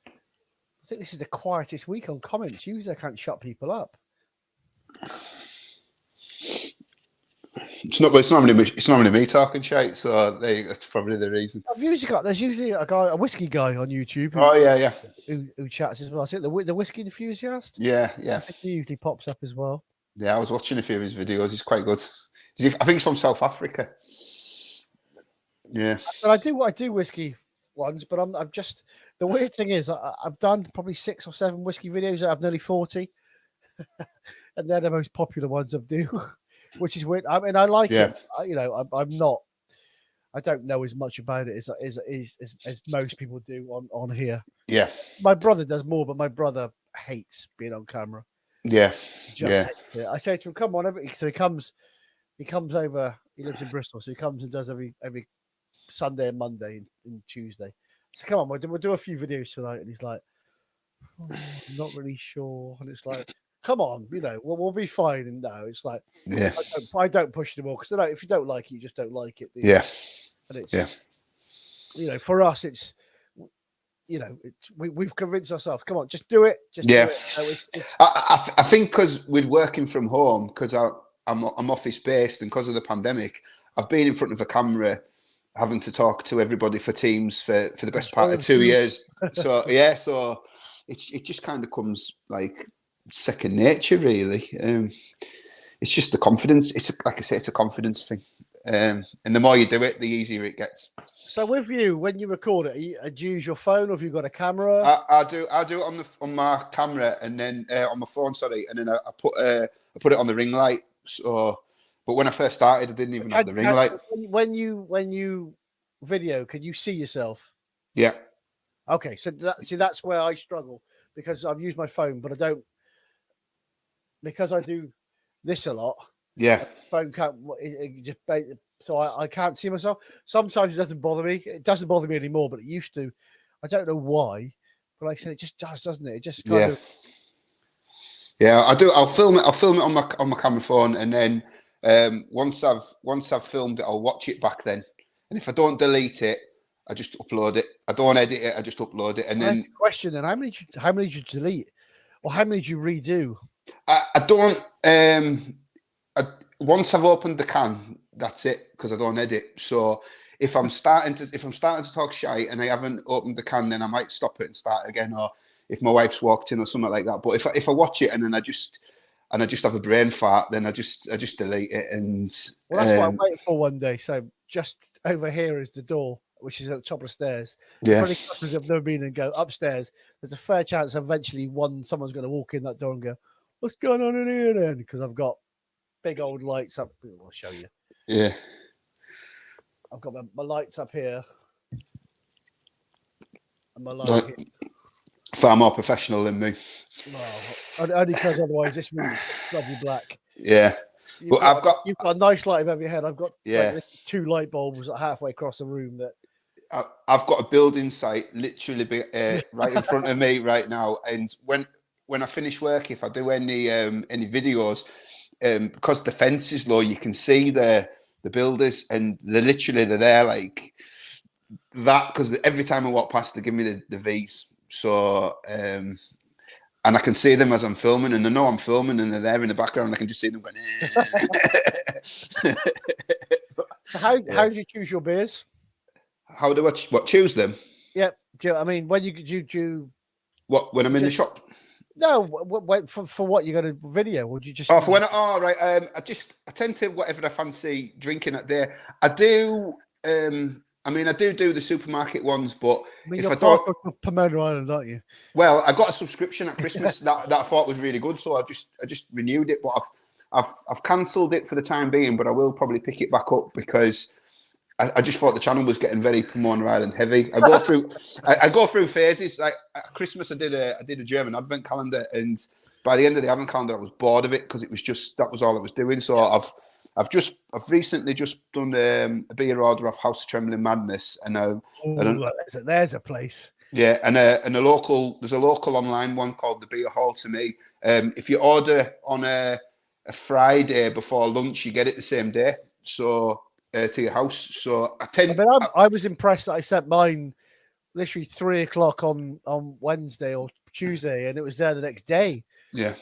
I think this is the quietest week on comments. Usually I can't shut people up. It's normally me talking shit, so that's probably the reason. There's usually a whiskey guy on YouTube. Who chats as well. I think the whiskey enthusiast. Yeah. He usually pops up as well. Yeah, I was watching a few of his videos. He's quite good. I think he's from South Africa. Yeah. But I do whiskey ones, but I'm just the weird thing is I've done probably 6 or 7 whiskey videos. I've nearly 40, and they're the most popular ones I do. Which is weird. I mean, I like it. I'm not. I don't know as much about it as most people do on here. Yeah. My brother does more, but my brother hates being on camera. Yeah. I say to him, "Come on!" So he comes over. He lives in Bristol, so he comes and does every Sunday and Monday and Tuesday. So come on, we'll do a few videos tonight. And he's like, "Oh, I'm not really sure." And it's like, come on, we'll be fine. And no, it's like Yeah. I don't push them all because if you don't like it, you just don't like it. Yeah. And it's for us, it's we've convinced ourselves. Come on, just do it. Just do it. So it's I think because with working from home, because I'm office based, and because of the pandemic, I've been in front of a camera, having to talk to everybody for Teams for the best part of 2 years. So so it just kind of comes like second nature, really. It's just the confidence. It's like I say, it's a confidence thing. And the more you do it, the easier it gets. So with you, when you record it, do you use your phone, or have you got a camera? I do it on my camera, and then on my phone, sorry, and then I put it on the ring light. So, but when I first started, I didn't even have the ring light. When you video, can you see yourself? Yeah. Okay, so that's where I struggle, because I've used my phone, but I don't, because I do this a lot. Yeah. Phone can't just. So I can't see myself. Sometimes it doesn't bother me. It doesn't bother me anymore, but it used to. I don't know why, but like I said, it just does, doesn't it? It just kind of. Yeah, I do. I'll film it on my camera phone, and then once I've filmed it, I'll watch it back then. And if I don't delete it, I just upload it. I don't edit it. I just upload it. And then the question then: how many did you delete, or how many did you redo? I don't. Once I've opened the can, that's it, because I don't edit. So if I'm starting to talk shite and I haven't opened the can, then I might stop it and start again. Or if my wife's walked in or something like that. But if I watch it and then I just have a brain fart, then I just delete it. And well, that's what I'm waiting for one day. So just over here is the door, which is at the top of the stairs. Yeah. For any customers who've never been and go upstairs, there's a fair chance eventually someone's going to walk in that door and go, "What's going on in here then?" Because I've got big old lights up. I'll show you. Yeah. I've got my lights up here. And my light here. Far more professional than me. Well, only because otherwise this room's bloody black. Yeah. You've got a nice light above your head. I've got like, 2 light bulbs halfway across the room that. I've got a building site literally right in front of me right now, and when I finish work, if I do any videos, because the fence is low, you can see the builders, and they're there like that, because every time I walk past, they give me the V's. So and I can see them as I'm filming, and they know I'm filming, and they're there in the background, and I can just see them going. How do you choose your beers? How do I choose them? Yeah, I mean, when you when I'm in the shop. No, for what you're going to video? Would you just? Oh, for when right. I tend to whatever I fancy drinking that day. I do. I do the supermarket ones, but if I don't, Pomona Island, aren't you? Well, I got a subscription at Christmas that I thought was really good, so I just renewed it. But I've cancelled it for the time being, but I will probably pick it back up, because I just thought the channel was getting very Pomona Island heavy. I go through phases. Like at Christmas, I did a German advent calendar, and by the end of the advent calendar, I was bored of it, because it was just that was all I was doing. So I've recently just done a beer order off House of Trembling Madness, and there's a place. Yeah, and there's a local online one called the Beer Hall to me. If you order on a Friday before lunch, you get it the same day. So. To your house, so I was impressed that I sent mine literally 3:00 on Wednesday or Tuesday, and it was there the next day. Yeah.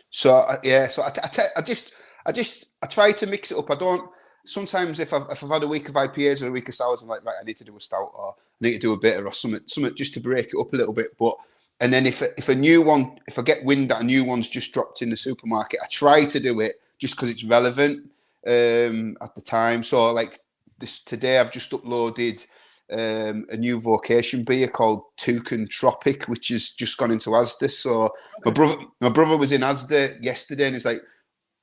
So I try to mix it up. I don't. Sometimes if I've had a week of IPAs or a week of sours, I'm like, right, I need to do a stout, or I need to do a bitter, or something just to break it up a little bit. But and then if I get wind that a new one's just dropped in the supermarket, I try to do it just because it's relevant. At the time, so like today I've just uploaded a new vocation beer called Toucan Tropic, which has just gone into Asda. So my brother was in Asda yesterday, and he's like,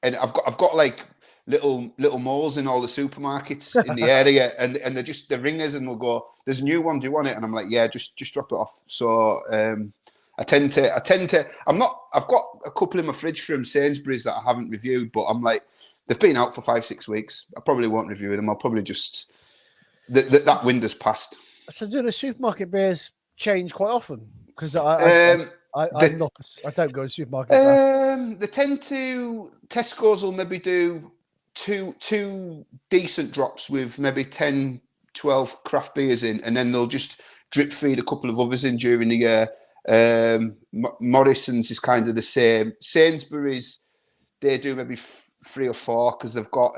and I've got like little malls in all the supermarkets in the area, and they're ringers, and they'll go, "There's a new one, do you want it?" And I'm like, "Yeah, just drop it off." So I tend to I've got a couple in my fridge from Sainsbury's that I haven't reviewed, but I'm like, they've been out for 5-6 weeks. I probably won't review them. I'll probably just that window's passed. So do the supermarket beers change quite often? Because I'm not. I don't go to supermarkets. They tend to Tesco's will maybe do two decent drops with maybe 10, 12 craft beers in, and then they'll just drip feed a couple of others in during the year. Morrison's is kind of the same. Sainsbury's, they do maybe 3 or 4 because they've got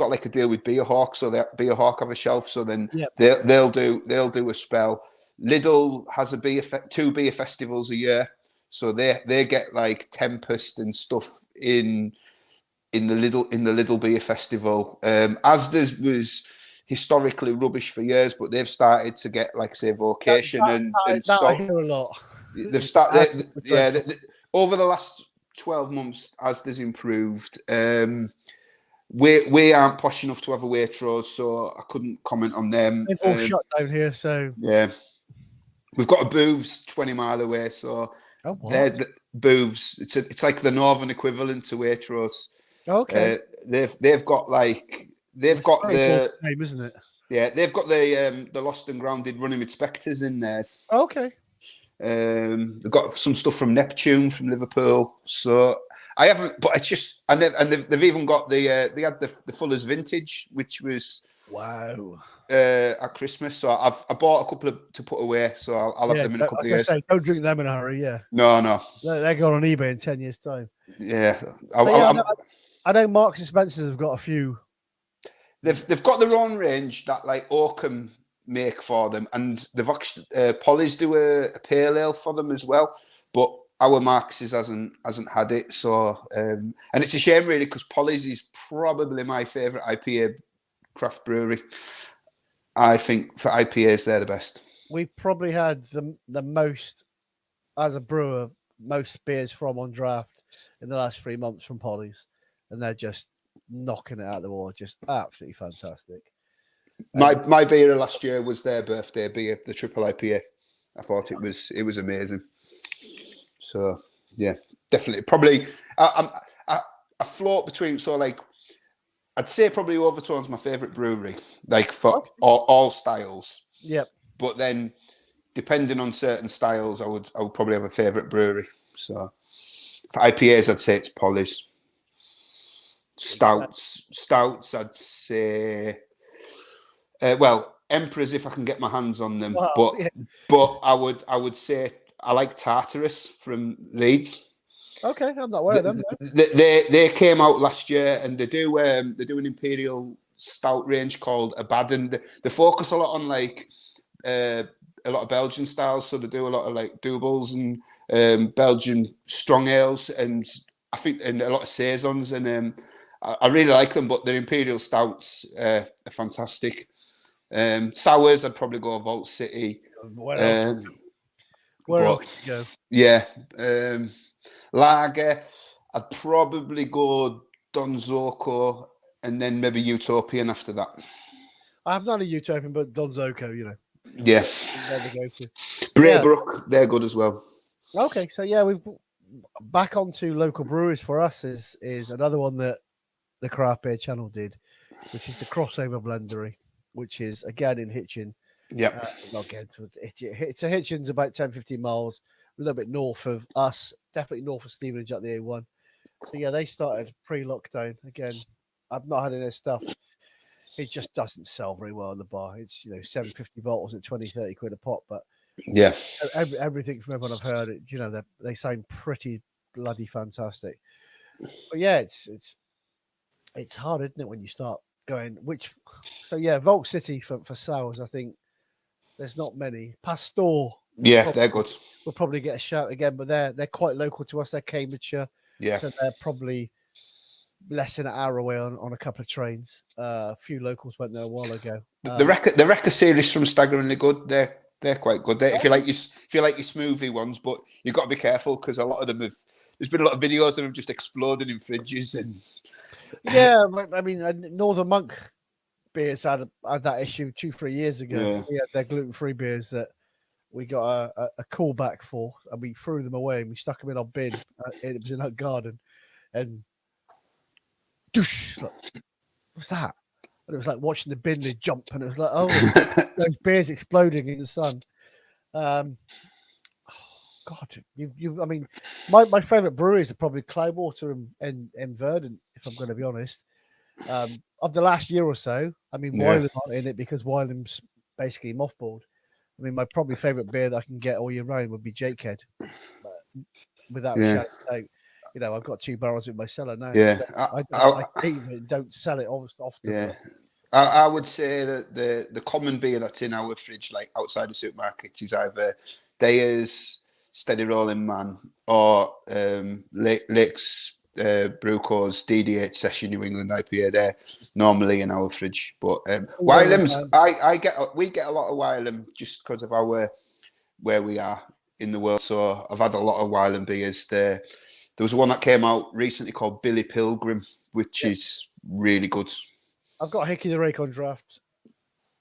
like a deal with Beer Hawk, so that Beer Hawk have a shelf, so then they'll do a spell. Lidl has two beer festivals a year, so they get like Tempest and stuff in the Lidl beer festival. Asda's was historically rubbish for years, but they've started to get, like, say, Vocation and that I hear a lot. They've started, over the last 12 months, Asda's improved. We aren't posh enough to have a Waitrose, so I couldn't comment on them. They've all shut down here, so yeah. We've got a Booths 20 mile away, so they're the Booths. It's like the northern equivalent to Waitrose. Okay. They've got the name, isn't it? Yeah, they've got the Lost and Grounded Running with Spectres in there. Okay. They've got some stuff from Neptune from Liverpool. So I haven't, but it's just, and they've even got they had the Fuller's Vintage, which was wow. At Christmas. So I bought a couple to put away. So I'll have them in a couple of years. Don't drink them in a hurry. Yeah. No. They're going on eBay in 10 years' time. Yeah. I know Marks and Spencer's have got a few. They've got their own range that, like, Oakham make for them, and they've actually Polly's do a pale ale for them as well. But our Marx's hasn't had it. So and it's a shame, really, because Polly's is probably my favourite IPA craft brewery. I think for IPAs, they're the best. We probably had the most, as a brewer, most beers from on draft in the last 3 months from Polly's, and they're just knocking it out of the water, just absolutely fantastic. My beer last year was their birthday beer, the triple IPA. I thought it was amazing. So yeah, definitely, probably I float between, so, like, I'd say probably Overtone's my favourite brewery, like, for all styles. Yep. But then, depending on certain styles, I would probably have a favourite brewery. So for IPAs, I'd say it's Polly's. Stouts, I'd say. Emperors, if I can get my hands on them. Wow, but I would say I like Tartarus from Leeds. Okay, I'm not aware of them. They came out last year, and they do an imperial stout range called Abaddon. They focus a lot on, like, a lot of Belgian styles, so they do a lot of, like, doubles and Belgian strong ales, and I think and a lot of saisons, and I really like them. But their imperial stouts are fantastic. Sours, I'd probably go Vault City. Where else do you go? Yeah. Lager, I'd probably go Don Zoco and then maybe Utopian after that. I'm not a Utopian, but Don Zoco, you know. Yeah. Braybrook, they're good as well. Okay, so yeah, we've back onto local breweries for us is another one that the Craft Beer channel did, which is the Crossover Blendery, which is again in Hitchin. Yeah. It's a Hitchin's about 10-15 miles, a little bit north of us, definitely north of Stevenage at the A1. So yeah, they started pre-lockdown. Again, I've not had any of their stuff. It just doesn't sell very well in the bar. It's, 750 bottles at 20-30 quid a pop, but yeah, everything from everyone I've heard, they sound pretty bloody fantastic. But yeah, it's hard, isn't it, when you start going Vault City for sours, I think there's not many. Pastor, they're good. We'll probably get a shout again, but they're quite local to us. They're Cambridgeshire, so they're probably less than an hour away on a couple of trains. A few locals went there a while ago. The Wrecker series from Staggeringly Good. They're quite good. If you like your smoothie ones, but you've got to be careful because a lot of them have. There's been a lot of videos that have just exploded in fridges and. Yeah, I mean, Northern Monk beers had that issue 2-3 years ago. Yeah. We had their gluten-free beers that we got a callback for, and we threw them away and we stuck them in our bin. It was in our garden, and doosh, like, what's that? And it was like watching the bin lid jump, and it was like, oh, those beers exploding in the sun. God, I mean, my favourite breweries are probably Cloudwater and Verdant, if I'm going to be honest. Of the last year or so, I mean, Yeah, Wylam aren't in it because Wylam's basically mothballed. I mean, my probably favourite beer that I can get all year round would be Jakehead, without a yeah, shadow of a doubt. You know, I've got 2 barrels in my cellar now. yeah. I even don't sell it often, Yeah. but I would say that the common beer that's in our fridge, like outside the supermarkets, is either Deya's Steady Rolling Man or Lake's Brewco's DD8 Session New England IPA. They're normally in our fridge, but Rolling Wylam's Man. we get a lot of Wylam just because of our where we are in the world. So I've had a lot of Wylam beers. There was one that came out recently called Billy Pilgrim, which Yep. is really good. I've got Hickey the Rake on draft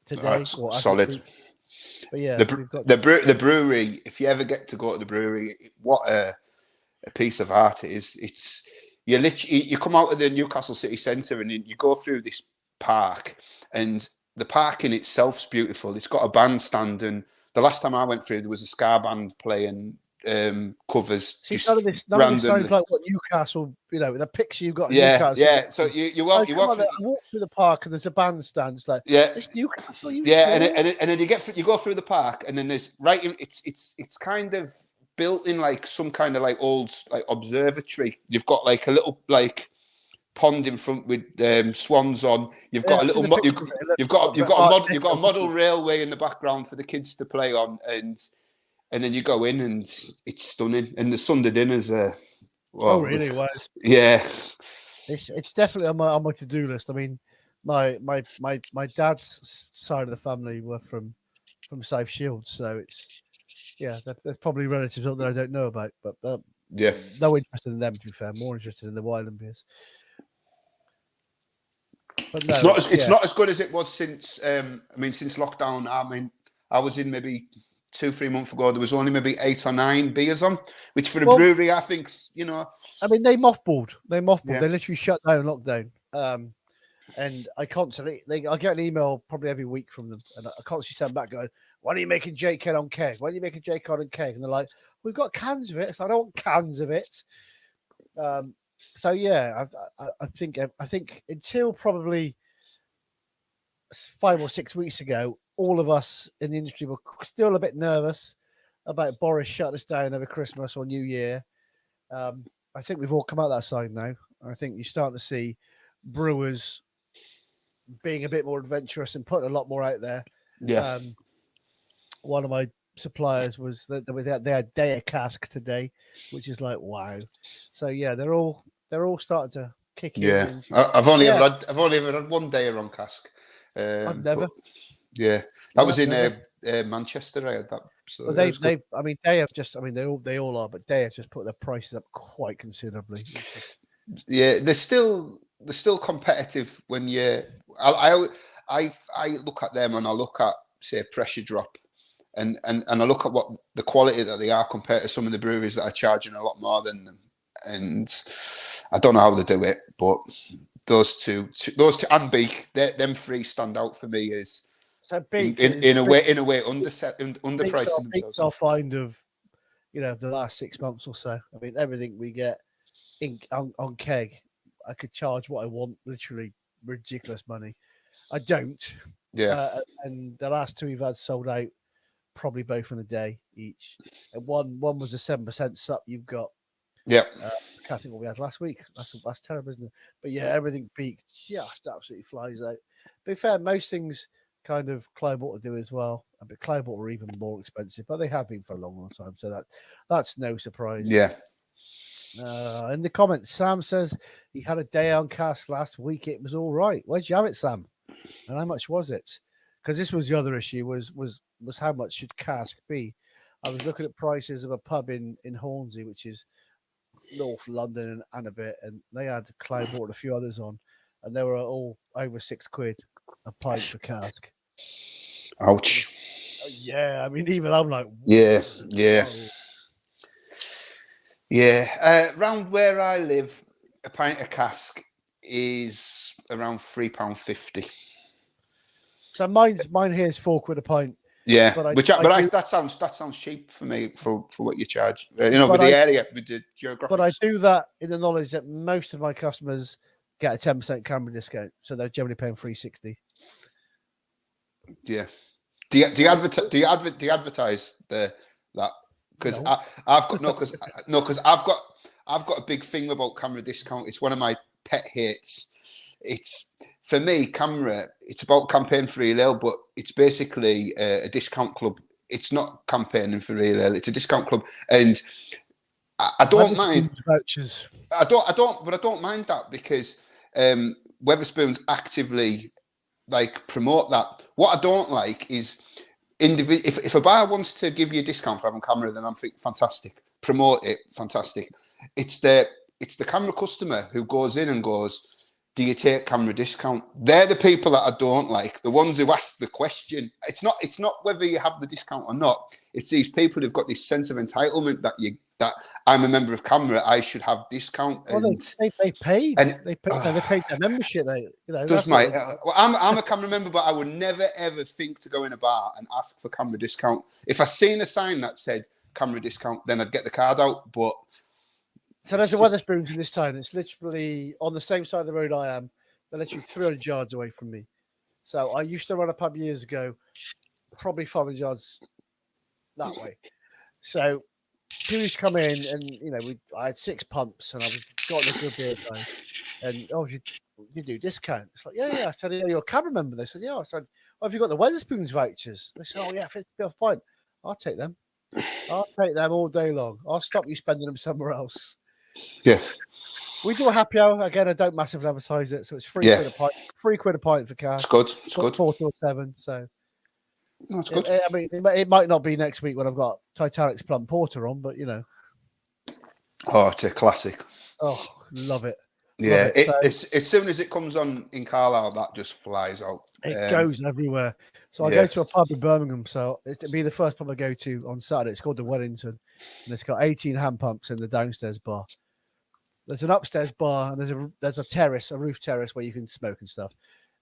today That's or as we solid. speak. But yeah, we've got The brewery. If you ever get to go to the brewery, what a piece of art it is. It's you literally you come out of the Newcastle city centre and you go through this park, and the park in itself's beautiful. It's got a bandstand, and the last time I went through, there was a ska band playing covers see just none of this sounds randomly. like what Newcastle, the picture you've got in Yeah, Newcastle. yeah. So you Like, come walk on, through, I walk through the park and there's a bandstand. It's like, yeah. is this Newcastle? Are you Yeah, sure? and then you go through the park, and then there's it's kind of built in like some kind of like old like observatory. You've got like a little like pond in front with swans on. You've Yeah, got a I've seen little the picture of it. It looks like Art you've got a Deco, model doesn't it? railway in the background for the kids to play on, and then you go in and it's stunning. And the Sunday dinners are Oh, well, really? Wow. yeah, It's definitely on my to do list. I mean, my dad's side of the family were from South Shields, so it's there's probably relatives out there I don't know about, but yeah. no interest in them. To be fair, more interested in the Wylam beers. But no, It's not as good as it was since since lockdown. I mean, I was in maybe 2-3 months ago. There was only maybe 8 or 9 beers on, which for a well, brewery, I think's I mean, they mothballed. They mothballed. yeah, They literally shut down lockdown. And I constantly, I get an email probably every week from them, and I constantly send back going, "Why are you making J-Cod on keg? Why are you making J-Cod on keg?" And they're like, "We've got cans of it." So I don't want cans of it. So yeah, I think until probably 5 or 6 weeks ago, all of us in the industry were still a bit nervous about Boris shutting us down over Christmas or New Year. I think we've all come out that side now. I think you're starting to see brewers being a bit more adventurous and putting a lot more out there. yeah, One of my suppliers was that they had Daya cask today, which is like wow. So yeah, they're all starting to kick in, yeah. and yeah, I've only ever had one day on cask, I've but never. yeah, that Yeah, was I've in never. Manchester. I had that, so Well, yeah, it was good. I mean, they have just. I mean, they all are, but they have just put their prices up quite considerably. Yeah, they're still competitive when you. I look at them and I look at say Pressure Drop, and I look at what the quality that they are compared to some of the breweries that are charging a lot more than them, and I don't know how they do it, but those two and Beak, them three stand out for me as So Beak is in a way underpricing Beak's themselves. our find of the last 6 months or so. I mean, everything we get on keg, I could charge what I want, literally ridiculous money. I don't, Yeah, and the last two we've had sold out probably both in a day each. And one was a 7% sup. You've got yeah, I can't think what we had last week. That's terrible, isn't it? But yeah, everything Beak just absolutely flies out. But in fair, most things kind of Cloudwater do as well. But Cloudwater are even more expensive, but they have been for a long, long time. So that's no surprise. yeah, In the comments, Sam says he had a day on cast last week. It was all right. Where'd you have it, Sam? And how much was it? Because this was the other issue was how much should cask be? I was looking at prices of a pub in Hornsey, which is North London and a bit, and they had Cloudwater and a few others on, and they were all over £6 a pint for cask. ouch. Yeah, I mean, even I'm like, Yeah, yeah. whoa. Yeah, round where I live, a pint of cask is around £3.50. So mine here is £4 a pint. Yeah, But that sounds cheap for me for what you charge. With but the area, with the but I geographics. do that in the knowledge that most of my customers get a 10% camera discount, so they're generally paying $360. Yeah. Do you advertise that? Because No, I've got because I've got a big thing about camera discount. It's one of my pet hates. It's for me, camera. It's about campaign for real ale, but it's basically a discount club. It's not campaigning for real ale. It's a discount club, and I don't mind vouchers. I don't mind that because Weatherspoons actively like promote that. What I don't like is if a buyer wants to give you a discount for having camera, then I'm thinking fantastic. Promote it, fantastic. It's the camera customer who goes in and goes, do you take camera discount? They're the people that I don't like. The ones who ask the question. It's not whether you have the discount or not. It's these people who've got this sense of entitlement that I'm a member of camera, I should have discount. Well, they paid. They paid their membership. I'm a camera member, but I would never ever think to go in a bar and ask for camera discount. If I seen a sign that said camera discount, then I'd get the card out. But so there's a Weatherspoons in this town. It's literally on the same side of the road I am. They're literally 300 yards away from me. So I used to run a pub years ago, probably 500 yards that way. So people used to come in, and I had 6 pumps, and I was got a good beer time. And you do discount? It's like, yeah. I said, yeah, you're a camera member. They said, yeah. I said, have you got the Weatherspoons vouchers? They said, oh yeah, 50 off pint. I'll take them. I'll take them all day long. I'll stop you spending them somewhere else. Yeah. We do a happy hour again. I don't massively advertise it, so it's £3 a pint. £3 a pint for cash. It's good. It's good. 4 till 7. So no, it's good. I mean, it might not be next week when I've got Titanic's Plum Porter on, but Oh, it's a classic. Oh, love it. Yeah, as soon as it comes on in Carlisle, that just flies out. It goes everywhere. So I go to a pub in Birmingham. So it'll be the first pub I go to on Saturday. It's called the Wellington, and it's got 18 hand pumps in the downstairs bar. There's an upstairs bar, and there's a terrace, a roof terrace where you can smoke and stuff.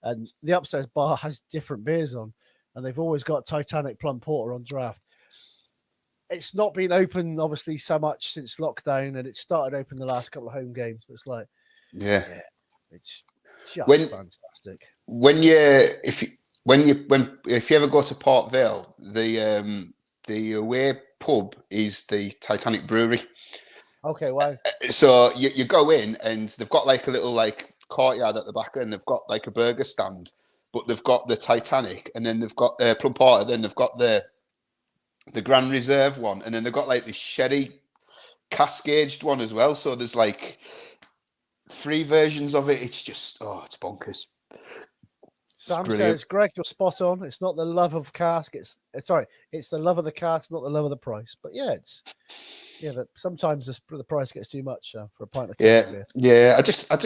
And the upstairs bar has different beers on, and they've always got Titanic Plum Porter on draft. It's not been open, obviously, so much since lockdown, and it started open the last couple of home games. But it's like, it's just fantastic. If you ever go to Port Vale, the away pub is the Titanic Brewery. Okay, wow. So you go in and they've got like a little like courtyard at the back, and they've got like a burger stand, but they've got the Titanic, and then they've got Plum Porter, then they've got the Grand Reserve one, and then they've got like the sherry cask-aged one as well. So there's like 3 versions of it. It's just it's bonkers. Sam says, Greg, you're spot on. It's not the love of cask. It's the love of the cask, not the love of the price. But but sometimes the price gets too much for a pint of cask beer. Yeah. I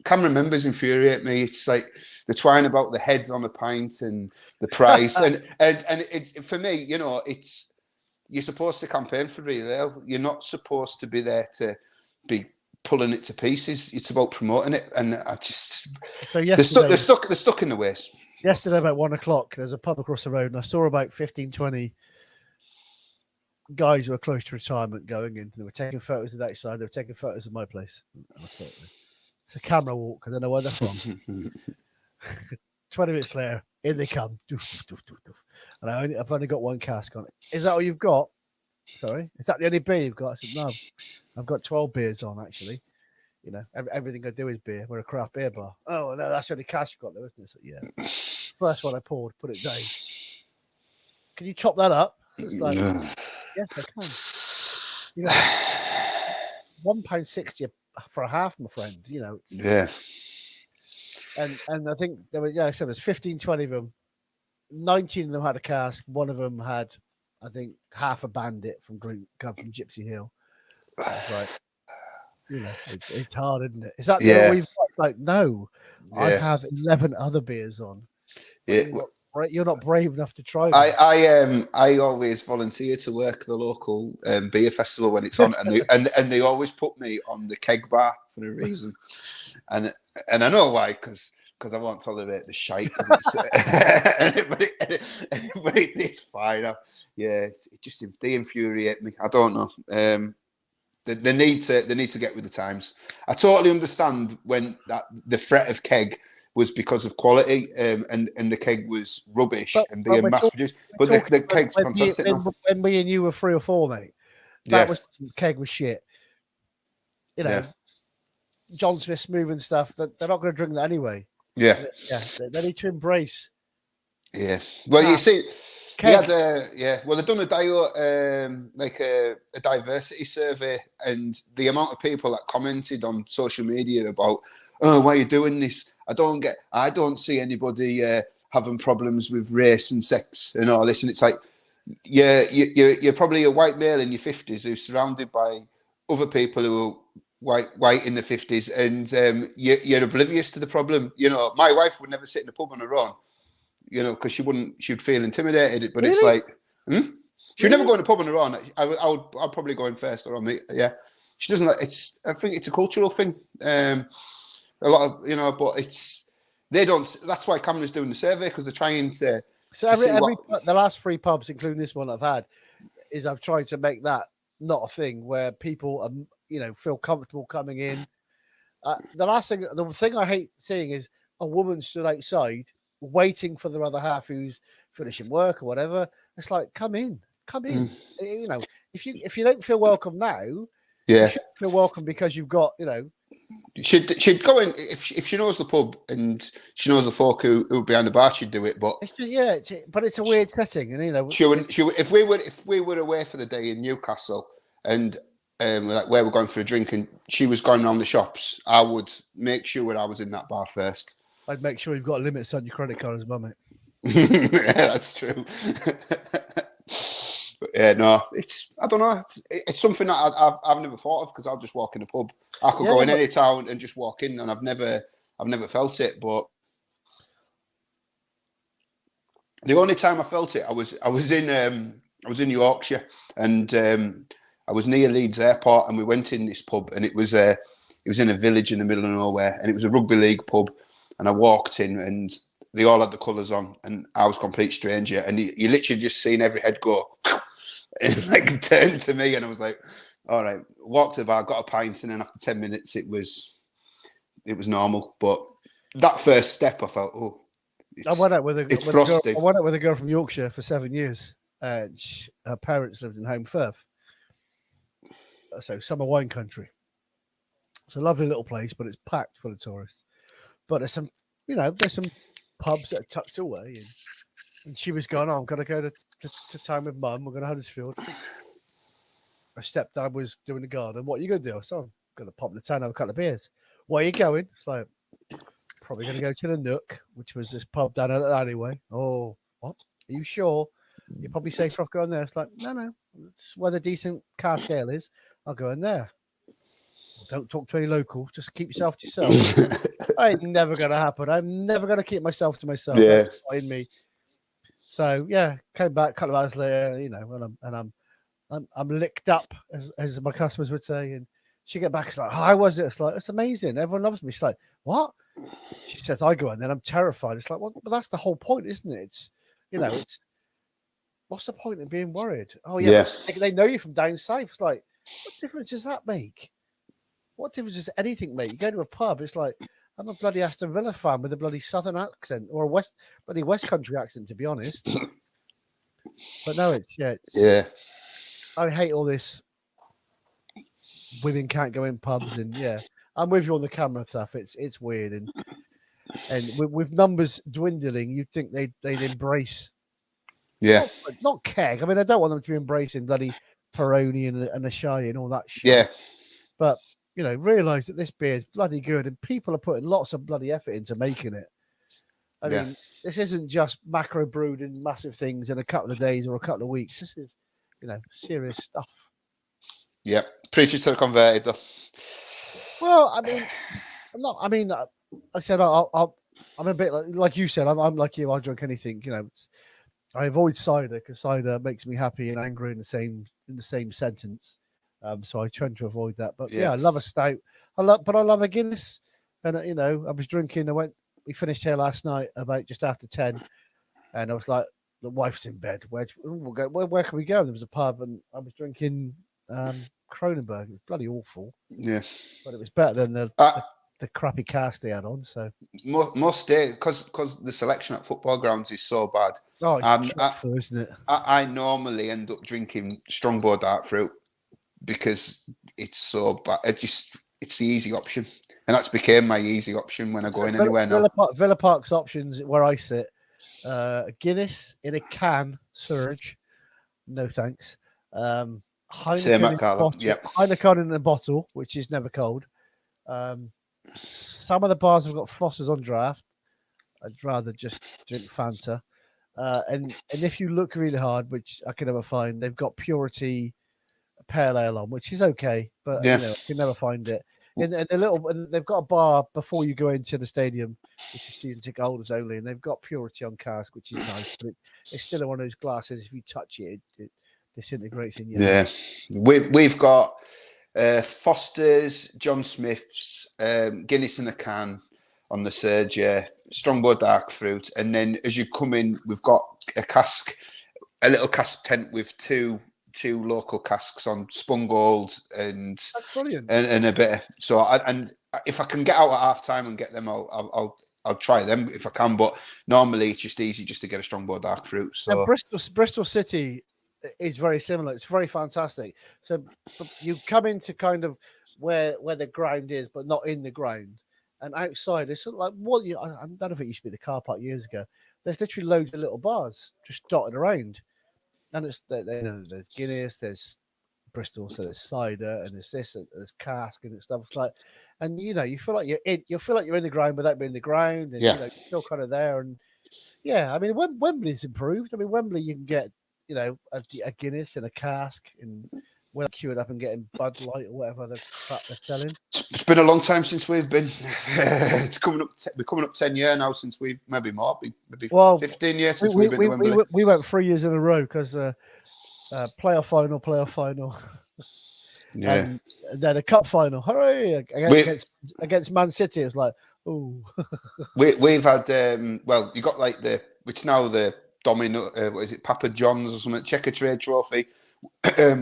camera members infuriate me. It's like they're trying about the heads on a pint and the price, and it, for me, it's you're supposed to campaign for real ale. You're not supposed to be there to be pulling it to pieces. It's about promoting it, and I just they're stuck in the ways. Yesterday about 1 o'clock, there's a pub across the road, and I saw about 15, 20 guys who are close to retirement going in. They were taking photos of that side. They were taking photos of my place. I thought, it's a camera walk. I don't know where they're from. 20 minutes later, in they come. Doof, doof, doof, doof. And I've only got 1 cask on it. Is that all you've got? Sorry, is that the only beer you've got? I said, no, I've got 12 beers on, actually. Everything I do is beer. We're a craft beer bar. Oh, no, that's the only cask you've got there, isn't it? So, yeah. First one I poured, put it down. Can you chop that up? It's like, yes, I can. £1.60 for a half, my friend. And I think there were, so there's 15, 20 of them. 19 of them had a cask. One of them had, I think, half a bandit from Gypsy Hill. That's right. It's hard, isn't it? Is that the all we've got? Like, no, I have 11 other beers on. Yeah. You're not brave enough to try. I always volunteer to work the local beer festival when it's on, and they always put me on the keg bar for a reason, and I know why, because because I won't tolerate the shite. Because it's anybody, it's fine. It just they infuriate me. I don't know. They need to get with the times. I totally understand when the threat of keg was because of quality, and the keg was rubbish and being mass produced. But the keg's fantastic now. When me and you were 3 or 4, mate, keg was shit. You know, John Smith smooth and stuff. They're not going to drink that anyway. Yeah. They need to embrace. Yeah. Well, you see, keg. Well, they've done a diversity survey, and the amount of people that commented on social media about, oh, why are you doing this? I don't see anybody having problems with race and sex and all this. And it's like, you're probably a white male in your 50s who's surrounded by other people who are white in the 50s, and you're oblivious to the problem. You know, my wife would never sit in a pub on her own, you know, because she'd feel intimidated. But It's like, she'd never go in a pub on her own. I'd probably go in first or on me. Yeah, she doesn't. I think it's a cultural thing. A lot of, you know, but they don't. That's why Cameron's doing the survey, because they're trying to. So the last 3 pubs, including this one I've had, is I've tried to make that not a thing where people are, you know, feel comfortable coming in. The thing I hate seeing is a woman stood outside waiting for the other half who's finishing work or whatever. It's like, come in. You know, if you don't feel welcome now, you should feel welcome because you've got, you know. She'd go in if she knows the pub and she knows the folk who behind the bar. She'd do it, but but it's a weird setting, and you know, if we were away for the day in Newcastle and like where we're going for a drink and she was going around the shops, I would make sure I was in that bar first. I'd make sure you've got limits on your credit card as well, mate. Yeah, that's true. But no, I don't know. It's something that I've never thought of, because I'll just walk in a pub. I could go in any town and just walk in, and I've never felt it. But the only time I felt it, I was in Yorkshire, and I was near Leeds Airport, and we went in this pub, and it was in a village in the middle of nowhere, and it was a rugby league pub. And I walked in, and they all had the colours on, and I was a complete stranger. And you literally just seen every head go, and like turned to me, and I was like, "All right." Walked to the bar, got a pint, and then after 10 minutes, it was normal. But that first step, I felt, I went out with frosty. I went out with a girl from Yorkshire for 7 years. Her parents lived in Home Firth, so summer wine country. It's a lovely little place, but it's packed full of tourists. But there's some pubs that are tucked away, and she was going, I'm going to go to town with Mum. We're going to Huddersfield. Her stepdad was doing the garden. What are you going to do? I said, I'm going to pop in the town, have a couple of beers. Where are you going? It's like, probably going to go to the Nook, which was this pub down an alleyway. Oh, what? Are you sure? You're probably safer off going there. It's like, no. It's where the decent car scale is. I'll go in there. Don't talk to any local. Just keep yourself to yourself. Ain't never going to happen. I'm never going to keep myself to myself. Yeah. That's not in me. So came back a couple of hours later, you know, and I'm licked up, as my customers would say. And she get back, it's like, how was it? It's like, it's amazing. Everyone loves me. She's like, what? She says, I go in, then I'm terrified. It's like, well, but that's the whole point, isn't it? It's, you know, it's what's the point in being worried? Oh yeah. They know you from down south. It's like, what difference does that make? What difference does anything make? You go to a pub, it's like, I'm a bloody Aston Villa fan with a bloody southern accent or a bloody West Country accent, to be honest. But no, it's I hate all this. Women can't go in pubs, and I'm with you on the camera stuff. It's weird, and with numbers dwindling, you'd think they'd embrace. Not keg. I mean, I don't want them to be embracing bloody Peroni and Asahi and all that shit. Yeah, but you know, realise that this beer is bloody good, and people are putting lots of bloody effort into making it. I mean, this isn't just macro brewed in massive things in a couple of days or a couple of weeks. This is, you know, serious stuff. Yeah, preacher to the converted though. Well, I mean, I said I'm a bit like you said. I'm like you. I drink anything. You know, I avoid cider because cider makes me happy and angry in the same sentence. So I tend to avoid that. But I love a stout. I love a Guinness. And you know, I was drinking. I went we finished here last night about just after 10, and I was like, the wife's in bed. We'll go? Where can we go? There was a pub, and I was drinking Kronenberg. It was bloody awful, Yeah. but it was better than Uh, the crappy cast they had on. So most days, because the selection at football grounds is so bad. oh, Um, it's I, dreadful, isn't it? I normally end up drinking Strongbow dark fruit because it's so bad. It's the easy option, and that's became my easy option when I go in anywhere now. Villa Park's options where I sit: Guinness in a can, Surge, no thanks. Same Heineken at in a Carla. bottle, Yep. Heineken in a bottle, which is never cold. Some of the bars have got Foster's on draft. I'd rather just drink Fanta. And if you look really hard, which I can never find, they've got Purity Pale Ale on, which is okay, but Yeah. you know, you can never find it. And they've got a bar before you go into the stadium, which is season ticket holders only, and they've got Purity on cask, which is nice, but it's still one of those glasses. If you touch it, it disintegrates in your hand. Yeah. We've got Foster's, John Smith's, Guinness in a can on the Surge, Strongbow dark fruit, and then as you come in, we've got a little cask tent with two local casks on, Spun Gold and That's brilliant. and a bit. So and if I can get out at half time and get them, I'll try them if I can. But normally it's just easy just to get a Strongbow dark fruit. So and Bristol City is very similar. It's very fantastic. So you come into kind of where the ground is, but not in the ground. And outside, it's sort of like what you. I don't think it used to be the car park years ago. There's literally loads of little bars just dotted around, and it's there's Guinness, there's Bristol, so there's cider, and there's this, and there's cask, and stuff. It's like, and you feel like you feel like you're in the ground without being in the ground, and you're still kind of there. And yeah, I mean, Wembley's improved. I mean, Wembley you can get a Guinness in a cask, and we'll queue it up and getting Bud Light or whatever the crap they're selling. It's been a long time since we've been. It's coming up. We're coming up 10 years now since we've maybe more, maybe 15 years since we've been to Wembley. We went 3 years in a row because playoff final. Yeah. And then a cup final. Hooray! Against Man City. It was like, oh. We've had well, you got like it's now the Domino. What is it, Papa John's or something? Checker Trade Trophy.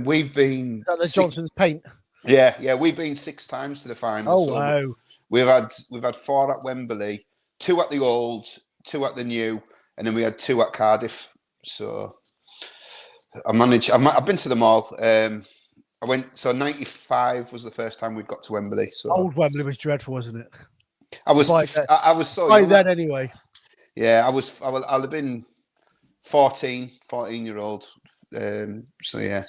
We've been the Johnson's Paint. Yeah, we've been 6 times to the final. Oh wow! We've had 4 at Wembley, 2 at the Old, 2 at the New, and then we had 2 at Cardiff. So I've been to them all. I went. So 95 was the first time we got to Wembley. So old Wembley was dreadful, wasn't it? I was so young then anyway. Yeah, I'll have been 14-year-old. So yeah.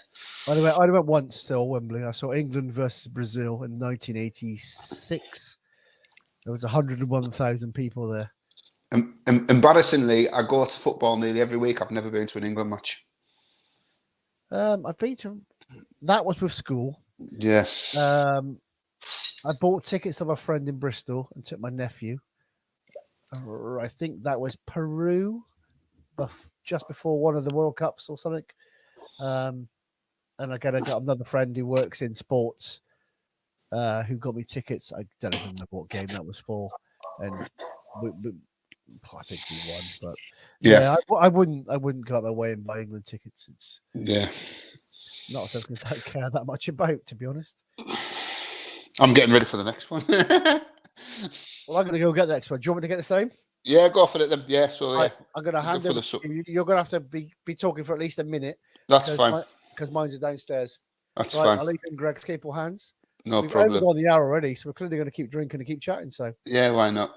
I went once to Wembley. I saw England versus Brazil in 1986. There was 101,000 people there. Embarrassingly, I go to football nearly every week. I've never been to an England match. I've been to that was with school. Yes. I bought tickets to my friend in Bristol and took my nephew. I think that was Peru, just before one of the World Cups or something. And again, I got another friend who works in sports, who got me tickets. I don't even remember what game that was for, and I think we won. But yeah, I wouldn't go out my way and buy England tickets. It's not something I care that much about, to be honest. I'm getting ready for the next one. Well, I'm going to go get the next one. Do you want me to get the same? Yeah, go for it then. Yeah, so yeah. I'm going to hand it to you. You're going to have to be talking for at least a minute. That's fine. Because mine's downstairs. That's fine. I'll leave it in Gregg's capable hands. No problem. We've over the hour already, so we're clearly going to keep drinking and keep chatting. So yeah, why not?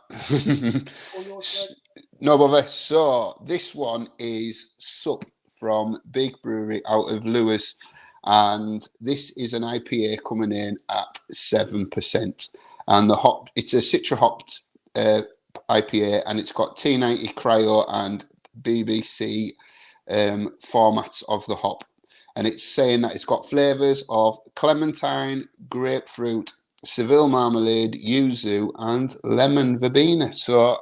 No bother. So this one is Sup from Big Brewery out of Lewis, and this is an IPA coming in at 7%, and the hop. It's a citra hopped IPA, and it's got T90 cryo and BBC formats of the hop. And it's saying that it's got flavours of clementine, grapefruit, Seville marmalade, yuzu, and lemon verbena. So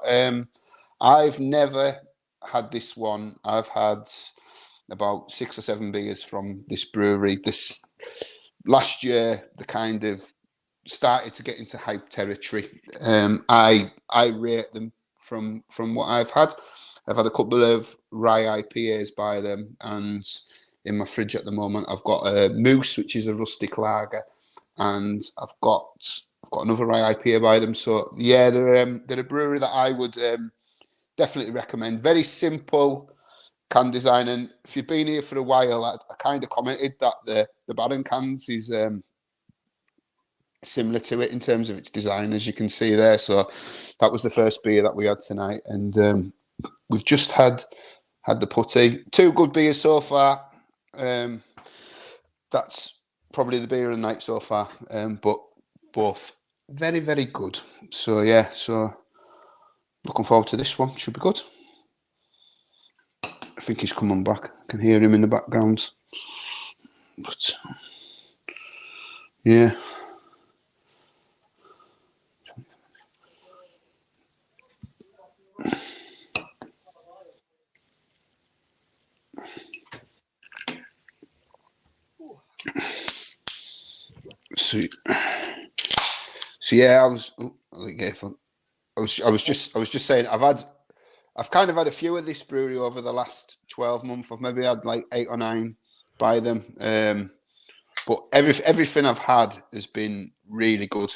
I've never had this one. I've had about 6 or 7 beers from this brewery. This last year, they kind of started to get into hype territory. I rate them from what I've had. I've had a couple of rye IPAs by them, and in my fridge at the moment I've got a Moose, which is a rustic lager, and I've got another rye IPA by them. So yeah, they're a brewery that I would definitely recommend. Very simple can design, and if you've been here for a while, I kind of commented that the Baron cans is similar to it in terms of its design, as you can see there. So that was the first beer that we had tonight, and we've just had the putty. 2 good beers so far. That's probably the beer of the night so far, but both very, very good. So yeah, looking forward to this one. Should be good. I think he's coming back. I can hear him in the background. But yeah. So yeah, I was just saying I've kind of had a few of this brewery over the last 12 months. I've maybe had like 8 or 9 by them. But everything I've had has been really good.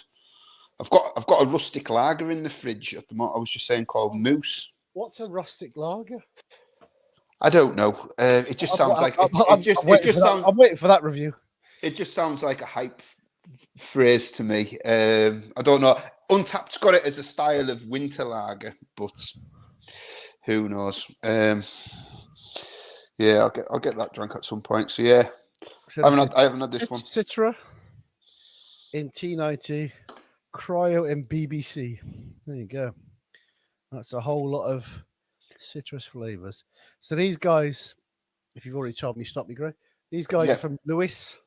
I've got a rustic lager in the fridge at the moment. I was just saying, called Moose. What's a rustic lager? I don't know. It just sounds like I'm waiting for that review. It just sounds like a hype phrase to me. I don't know. Untapped's got it as a style of winter lager, but who knows? Yeah, I'll get that drunk at some point. So yeah, So I haven't had this one. Citra in T90, Cryo in BBC. There you go. That's a whole lot of citrus flavors. So these guys, if you've already told me, stop me, Greg. These guys are from Lewis.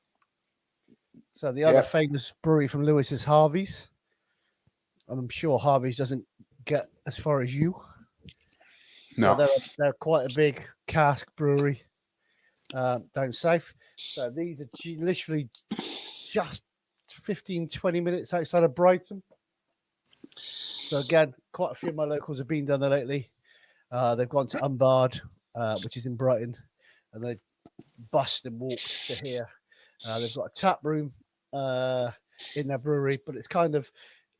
So the other famous brewery from Lewis is Harvey's. I'm sure Harvey's doesn't get as far as you. No, so they're quite a big cask brewery down south. So these are literally just 15, 20 minutes outside of Brighton. So again, quite a few of my locals have been down there lately. They've gone to Umbard, which is in Brighton, and they've bussed and walked to here. They've got a tap room in their brewery, but it's kind of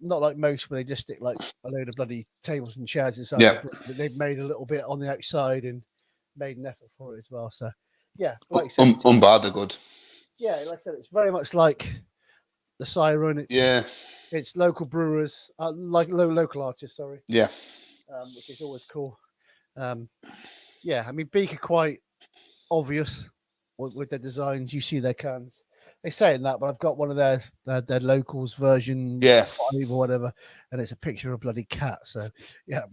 not like most where they just stick like a load of bloody tables and chairs inside. Yeah. They've made a little bit on the outside and made an effort for it as well. So yeah, like I said, Umbard are good. Yeah, like I said, it's very much like the Siren. It's local brewers, like local artists. Sorry. Yeah. Which is always cool. Yeah, I mean, Beak are quite obvious with their designs. You see their cans. They say in that, but I've got one of their locals version 5 or whatever, and it's a picture of a bloody cat. So yeah,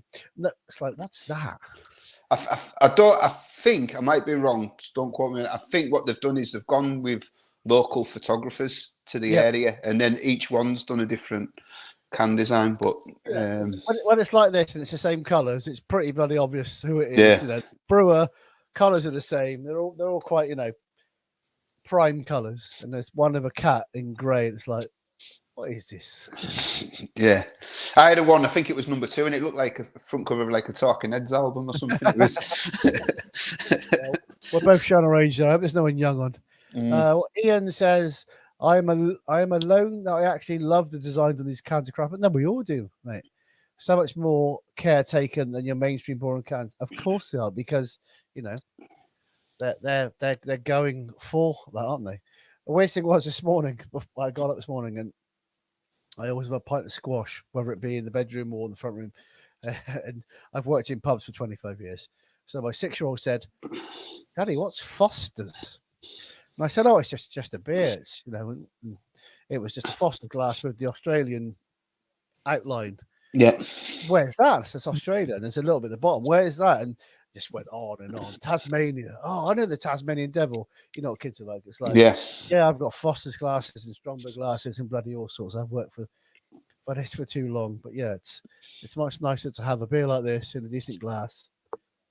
it's like, what's that? I think I might be wrong. Just don't quote me. I think what they've done is they've gone with local photographers to the area, and then each one's done a different can design. But when it's like this and it's the same colours, it's pretty bloody obvious who it is. You know, brewer colours are the same. They're all quite, prime colours, and there's one of a cat in grey. It's like, what is this? Yeah, I had one. I think it was number 2, and it looked like a front cover of like a Talking Heads album or something. It was. We're both showing our age. I hope there's no one young on. Ian says, I am alone that I actually love the designs of these cans of crap, and then we all do, mate. So much more care taken than your mainstream boring cans. Of course they are, because they're going for that, aren't they? The weird thing was this morning, I got up this morning and I always have a pint of squash, whether it be in the bedroom or in the front room. And I've worked in pubs for 25 years. So my 6-year-old said, Daddy, what's Foster's? And I said, oh, it's just a beer. It's, it was just a Foster glass with the Australian outline. Yeah. Where's that? It's Australia. And there's a little bit at the bottom. Where is that? And just went on and on. Tasmania. Oh, I know the Tasmanian devil. You know what kids are like. It's like, yeah, I've got Foster's glasses and Stromberg glasses and bloody all sorts. I've worked for this for too long. But yeah, it's much nicer to have a beer like this in a decent glass.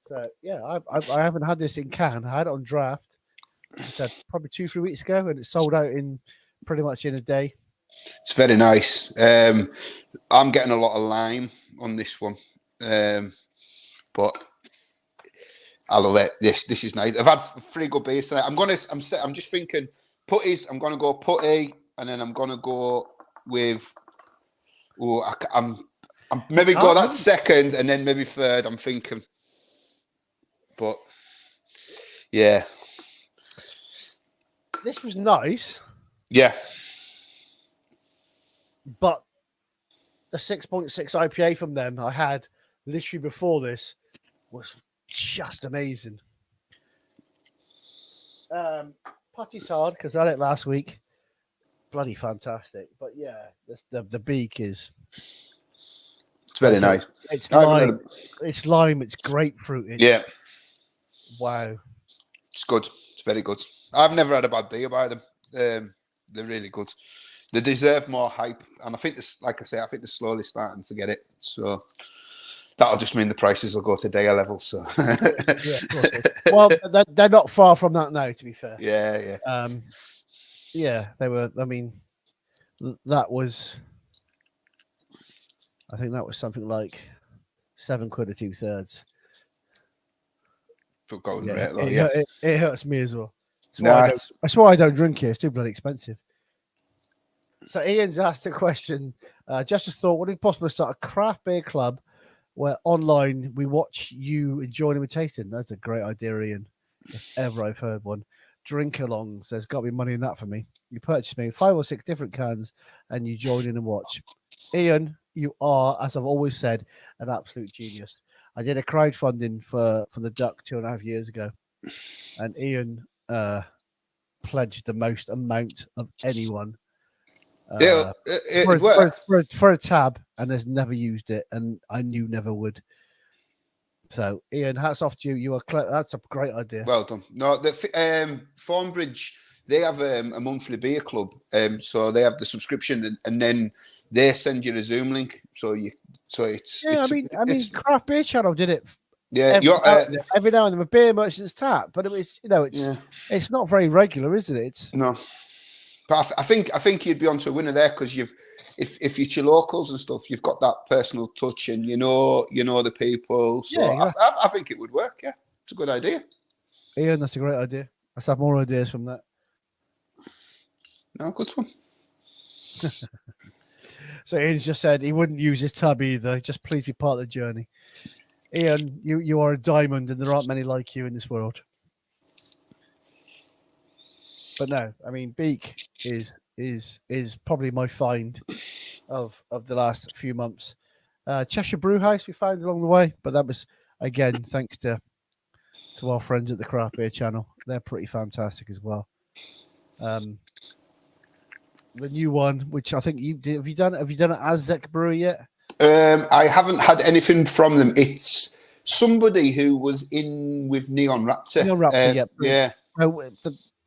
So yeah, I haven't had this in can. I had it on draft. I said probably 2-3 weeks ago, and it sold out in pretty much in a day. It's very nice. I'm getting a lot of lime on this one. But I love it. This is nice. I've had 3 good beers tonight. I'm just thinking putties. I'm gonna go putty, and then I'm gonna go with. Oh, I'm maybe go that second, and then maybe third. I'm thinking, but yeah, this was nice. Yeah, but the 6.6 IPA from them I had literally before this was just amazing. Putty's hard because I had it last week. Bloody fantastic. But yeah, the beak is. It's very nice. It's lime. It's lime. It's grapefruit. Yeah. Wow. It's good. It's very good. I've never had a bad beer by them. They're really good. They deserve more hype, and I think this, like I say, I think they're slowly starting to get it. So that'll just mean the prices will go to Daya level. So yeah, well, they're not far from that now. To be fair. Yeah. Yeah, they were. I mean, that was. I think that was something like £7 or 2/3. For going rate, though, yeah. It hurts me as well. That's why I don't drink it. It's too bloody expensive. So Ian's asked a question. Just a thought: would it be possible to start a craft beer club where online we watch you enjoying and tasting? That's a great idea, Ian. If ever I've heard one. Drink alongs. There's got to be money in that for me. You purchase me 5 or 6 different cans, and you join in and watch. Ian, you are, as I've always said, an absolute genius. I did a crowdfunding for the Duck 2.5 years ago, and Ian pledged the most amount of anyone for a tab, and has never used it, and I knew never would. So, Ian, hats off to you. You are that's a great idea. Well done. No, the Thornbridge, they have a monthly beer club. So they have the subscription, and then they send you a Zoom link. So it's. Yeah, I mean, Craft Beer Channel did it. Yeah, every now and then, a beer merchant's tap, but it was, it's not very regular, is it? No, but I think you'd be onto a winner there because if it's your locals and stuff, you've got that personal touch, and you know the people. So yeah. I think it would work. Yeah, it's a good idea. Ian, that's a great idea. Let's have more ideas from that. No, good one. So Ian's just said he wouldn't use his tab either. Just please be part of the journey. Ian, you are a diamond, and there aren't many like you in this world. But no, I mean, Beak is probably my find of the last few months. Cheshire Brewhouse we found along the way, but that was again thanks to our friends at the Craft Beer Channel. They're pretty fantastic as well. The new one, which I think you did, have you done at Azek Brewery yet? I haven't had anything from them. It's somebody who was in with Neon Raptor. Neon Raptor, yeah.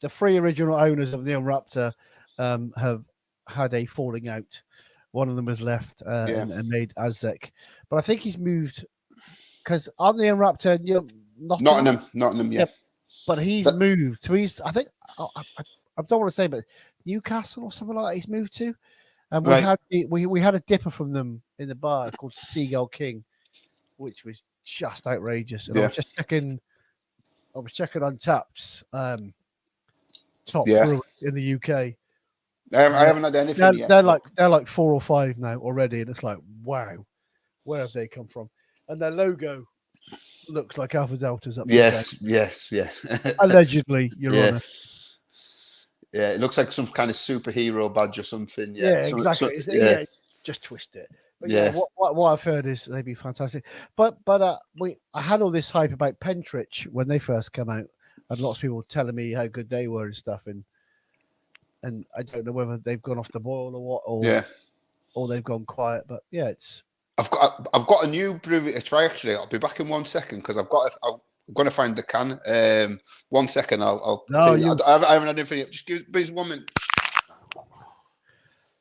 The 3 original owners of Neon Raptor have had a falling out. One of them has left and made Azek, but I think he's moved because on Neon Raptor, Nottingham, yeah. But he's moved, so he's. I think I don't want to say, but Newcastle or something like that. He's moved to, and we had a dipper from them in the bar called Seagull King, which was just outrageous. And I was checking Untapped's top brewery in the UK. I haven't had anything yet. They're like 4 or 5 now already, and it's like, wow, where have they come from? And their logo looks like Alpha Delta's up. Yes. Allegedly, Your Honor. Yeah, it looks like some kind of superhero badge or something. Yeah, exactly. Just twist it. But what I've heard is they'd be fantastic. But I had all this hype about Pentrich when they first came out, and lots of people telling me how good they were and stuff, and I don't know whether they've gone off the boil or what, or they've gone quiet. But yeah, it's. I've got a new brewery to try. Actually, I'll be back in 1 second because I'm going to find the can. 1 second, I'll. No, I haven't had anything yet. Just give me 1 minute.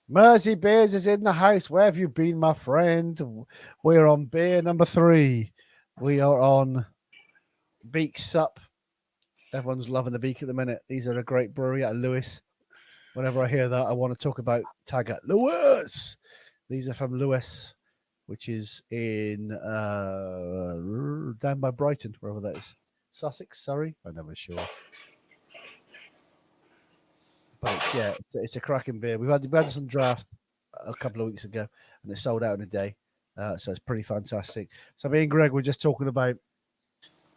Mersey Beers is in the house. Where have you been, my friend? We're on beer number 3. We are on Beak Sup. Everyone's loving the Beak at the minute. These are a great brewery out of Lewis. Whenever I hear that, I want to talk about Taggart. Lewis! These are from Lewis. which is in down by Brighton, wherever that is. Sussex, Surrey, I'm never sure. But it's a cracking beer. We had this on draft a couple of weeks ago, and it sold out in a day. So it's pretty fantastic. So me and Greg were just talking about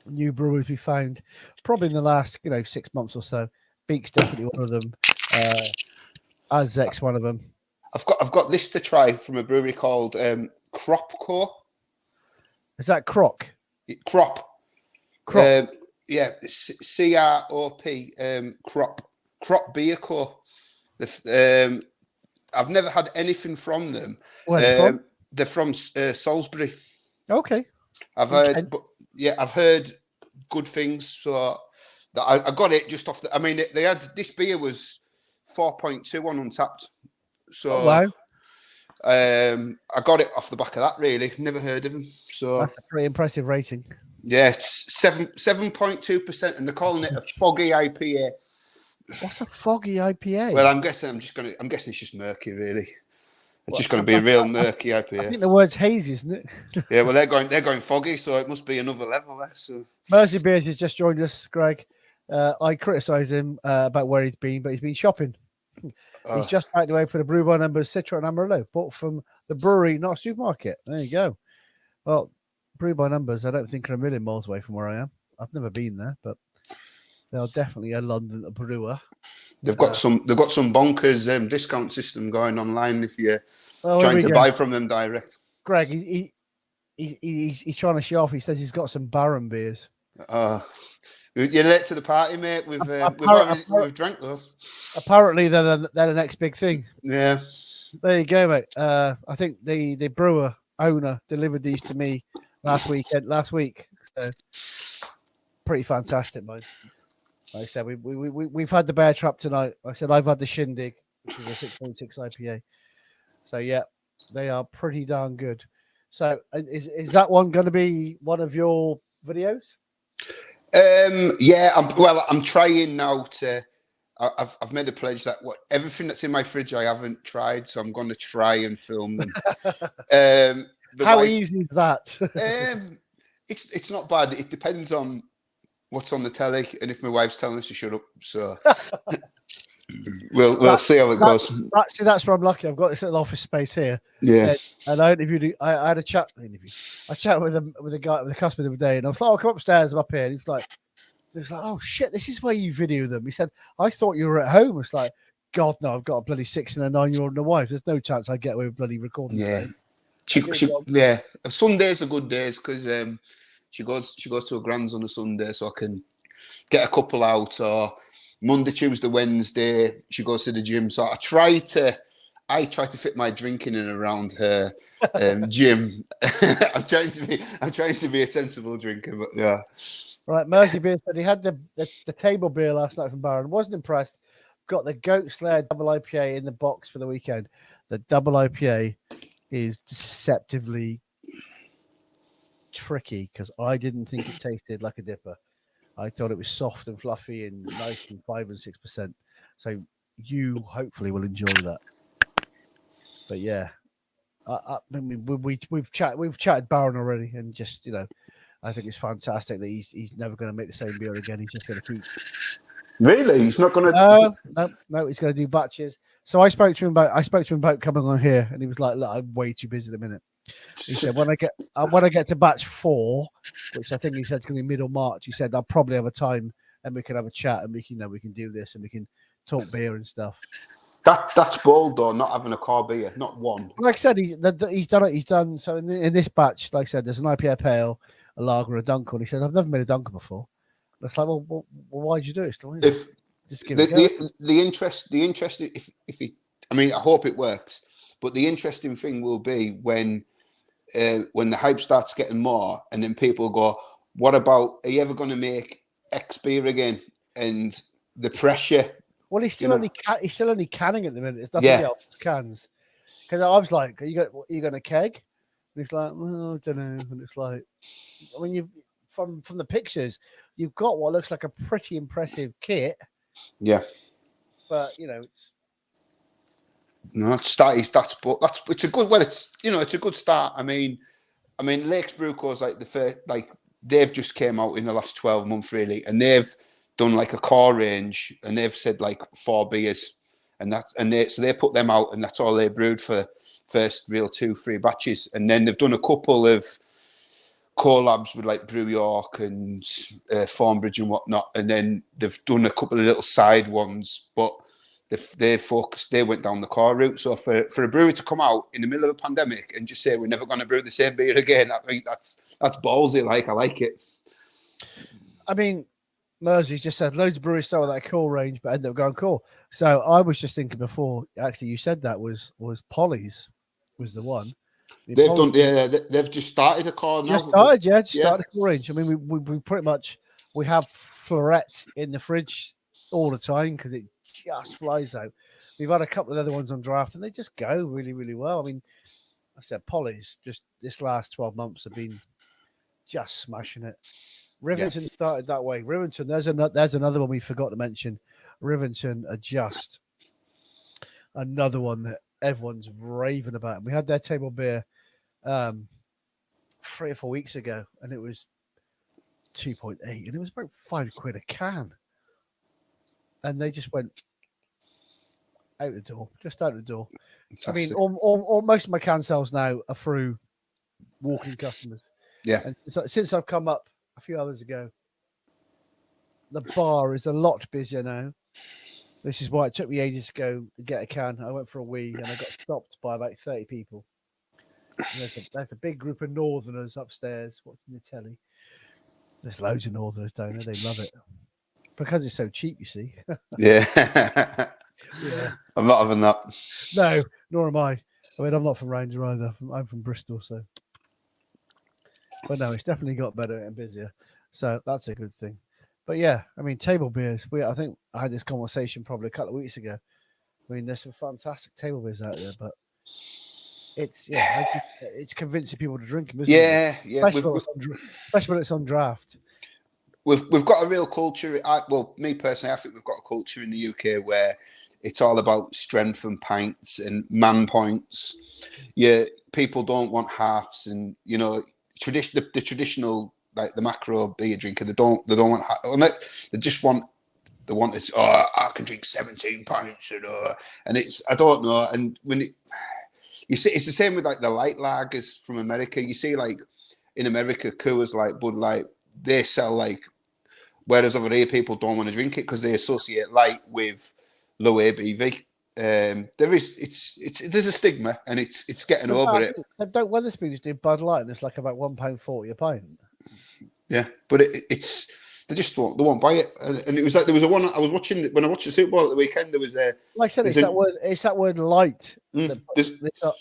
new breweries we found probably in the last 6 months or so. Beak's definitely one of them. Azek's one of them. I've got this to try from a brewery called Cropco. Is that Croc? Crop. Crop. Yeah, CROP. Crop Beer Co. I've never had anything from them. Where are they from? They're from Salisbury. Okay. I've heard good things. So that I got it just off. I mean, they had this beer was 4.2 on Untapped. So wow. I got it off the back of that. Really, never heard of them. So that's a pretty impressive rating. Yeah, it's 7.2%, and they're calling it a foggy IPA. What's a foggy IPA? Well, I'm guessing it's just murky, really. It's just going to be a real murky IPA. I think the word's hazy, isn't it? Yeah, well, they're going foggy, so it must be another level there. So Mersey Beers has just joined us, Greg. I criticise him about where he's been, but he's been shopping. He's just about to open a brew by numbers Citra and Amarillo, bought from the brewery, not a supermarket. There you go. Well, brew by numbers, I don't think are a million miles away from where I am. I've never been there, but they're definitely a London brewer. They've got some bonkers discount system going online if you're trying to buy from them direct. Greg, he's trying to show off. He says he's got some Baron beers. You're late to the party, mate. We've drank those. Apparently, they're the next big thing. Yeah. There you go, mate. I think the brewer owner delivered these to me last week. So pretty fantastic, mate. Like I said, we've had the Bear Trap tonight. I said I've had the Shindig, which is a 6.6 IPA. So yeah, they are pretty darn good. So is that one going to be one of your videos? Yeah. I'm trying now to. I've made a pledge that everything that's in my fridge I haven't tried, so I'm going to try and film them. How easy is that? It's not bad. It depends on what's on the telly and if my wife's telling us to shut up. So we'll see how it goes. That's where I'm lucky. I've got this little office space here. Yeah. And I interviewed. I had a chat. I chatted with the customer the other day, and I was like, "Oh, come upstairs. I'm up here." And he was like, "Oh shit, this is where you video them." He said, "I thought you were at home." It's like, God, no, I've got a bloody 6 and a 9-year-old and a wife. There's no chance I get away with bloody recording. Yeah. Yeah. Sundays are good days because she goes to her grand's on a Sunday, so I can get a couple out. Or Monday, Tuesday, Wednesday, she goes to the gym. So I try to fit my drinking in around her gym. I'm trying to be a sensible drinker, but yeah. Right, Mersey Beer said he had the table beer last night from Baron. Wasn't impressed. Got the Goat Slayer double IPA in the box for the weekend. The double IPA is deceptively tricky because I didn't think it tasted like a dipper. I thought it was soft and fluffy and nice and 5 and 6%. So you hopefully will enjoy that. But yeah, I mean, we've chatted Baron already, and just I think it's fantastic that he's never going to make the same beer again. He's just going to keep. Really, he's not going to. No, he's going to do batches. So I spoke to him about coming on here, and he was like, "Look, I'm way too busy at the minute." He said, "When I get to batch 4, which I think he said is going to be middle March, he said I'll probably have a time and we can have a chat and we can do this and we can talk beer and stuff." That's bold though, not having a car beer, not one. Like I said, he's done it. He's done so in this batch. Like I said, there's an IPA pale, a lager, and a Dunkel. And he said, "I've never made a Dunkel before." And it's like, well, why'd you do it? Still, just give it a go. The interest. I hope it works. But the interesting thing will be when the hype starts getting more, and then people go, "What about? Are you ever going to make X beer again?" And the pressure. Well, he's still only canning at the minute. It's nothing else. It's cans. Because I was like, "Are you going to keg?" And he's like, "Well, I don't know." And it's like, I mean, from the pictures, you've got what looks like a pretty impressive kit. Yeah. But it's No, that's it's a good. Well, it's a good start. I mean, Lakes Brewco's like the first, like they've just came out in the last 12 months, really, and they've done like a core range, and they've said like 4 beers, so they put them out, and that's all they brewed for first real 2-3 batches, and then they've done a couple of collabs with like Brew York and Thornbridge and whatnot, and then they've done a couple of little side ones, but they went down the core route. So for a brewery to come out in the middle of a pandemic and just say we're never going to brew the same beer again, I think that's ballsy. Like, I like it. I mean, Mersey's just said loads of breweries start with that core range, but end up going core. So I was just thinking before, actually, you said that was Polly's was the one. They've done, yeah. They've just started a core now. Just started, yeah. Just started a core range. I mean, we pretty much we have Florette in the fridge all the time because it just flies out. We've had a couple of other ones on draft, and they just go really, really well. I mean, I said Polly's just this last 12 months have been just smashing it. Rivington started that way. Rivington, there's another one we forgot to mention. Rivington are just another one that everyone's raving about. And we had their table beer 3 or 4 weeks ago, and it was 2.8, and it was about £5 a can. And they just went out the door, just out the door. Fantastic. I mean, all most of my can sales now are through walking customers. Yeah. And so, since I've come up a few hours ago, the bar is a lot busier now. This is why it took me ages to go get a can. I went for a wee and I got stopped by about 30 people. There's a big group of Northerners upstairs watching the telly. There's loads of Northerners down there. They love it because it's so cheap, you see. Yeah. Yeah. I'm not having that. No, nor am I. I mean, I'm not from Ranger either. I'm from Bristol, so. But no, it's definitely got better and busier. So that's a good thing. But yeah, I mean, table beers. I think I had this conversation probably a couple of weeks ago. I mean, there's some fantastic table beers out there, but it's convincing people to drink them, isn't it? Yeah. Especially when it's on draft. We've got a real culture. Well, me personally, I think we've got a culture in the UK where it's all about strength and pints and man points. Yeah, people don't want halves, and the traditional, like the macro beer drinker, they don't want they just want it. Oh, I can drink 17 pints, and it's, I don't know. And when you see, it's the same with like the light lagers from America. You see, like in America, Coors Light, Bud Light, they sell like, whereas over here people don't want to drink it because they associate light with low ABV. There's a stigma, and it's getting over it. Don't Wetherspoons do Bud Light, and it's like about £1.40 a pint. Yeah, but they just won't buy it. And it was like, there was a one I was watching when I watched the Super Bowl at the weekend. There was a, like I said, it's that word light that puts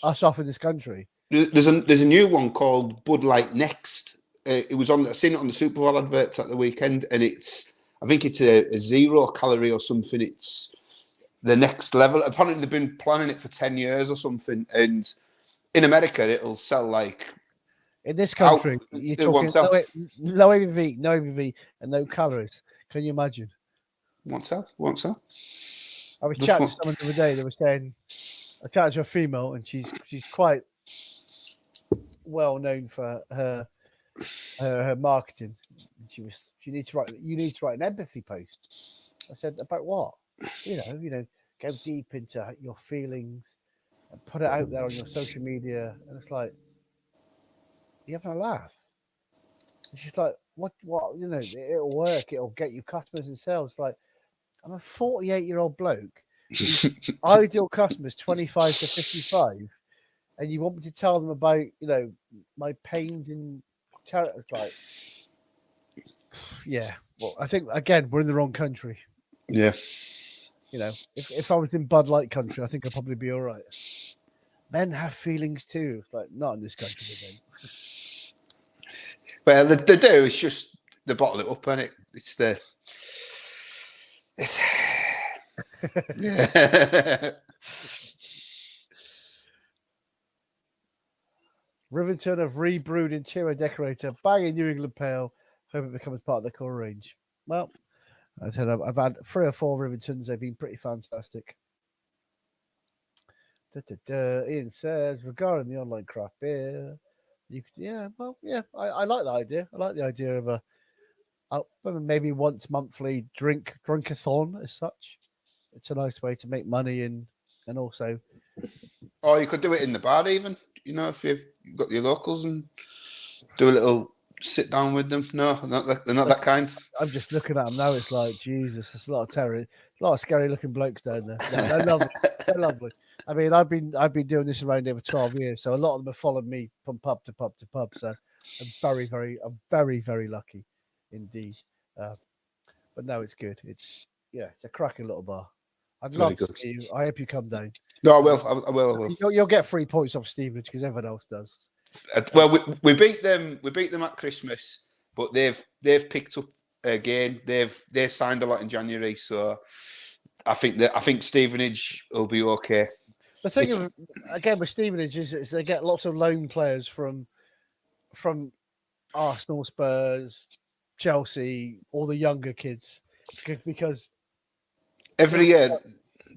us off in this country. There's a new one called Bud Light Next. It was I seen it on the Super Bowl adverts at the weekend, and I think it's a 0 calorie or something. It's the next level. Apparently they've been planning it for 10 years or something, and in America it'll sell like. In this country, you're talking low ABV, and no calories. Can you imagine? Won't sell. I was chatting to someone the other day. They were saying, I chatted to a female, and she's quite well known for her marketing. You need to write an empathy post. I said, about what? Go deep into your feelings and put it out there on your social media. And it's like, you're having a laugh. And she's like, what? It'll work. It'll get you customers and sales. Like, I'm a 48-year-old bloke. Ideal customers 25 to 55, and you want me to tell them about my pains in terror. It's like, yeah. Well, I think again we're in the wrong country. Yeah. If I was in Bud Light country, I think I'd probably be all right. Men have feelings too. It's like, not in this country, then. Well, they do. It's just they bottle it up, and yeah. Rivington have rebrewed interior decorator, banging New England Pale. Hope it becomes part of the core range. Well, I said I've had 3 or 4 Rivingtons. They've been pretty fantastic. Ian says regarding the online craft beer, you could, I like the idea. I like the idea of maybe once monthly drinkathon as such. It's a nice way to make money and also Or you could do it in the bar, even. If you've got your locals and do a little sit down with them. No, they're not that kind. I'm just looking at them now. It's like Jesus. There's a lot of terror. A lot of scary looking blokes down there. No, they're lovely. They're lovely. I mean, I've been doing this around here for 12 years, so a lot of them have followed me from pub to pub to pub. So I'm very lucky, indeed. But no, it's good. It's a cracking little bar. I'd love to see you. I hope you come down. No, I will. I will. You'll get 3 points off Stevenage because everyone else does. Well, we beat them. We beat them at Christmas, but they've picked up again. They signed a lot in January, so I think Stevenage will be okay. The thing again with Stevenage is they get lots of loan players from Arsenal, Spurs, Chelsea, all the younger kids, because every year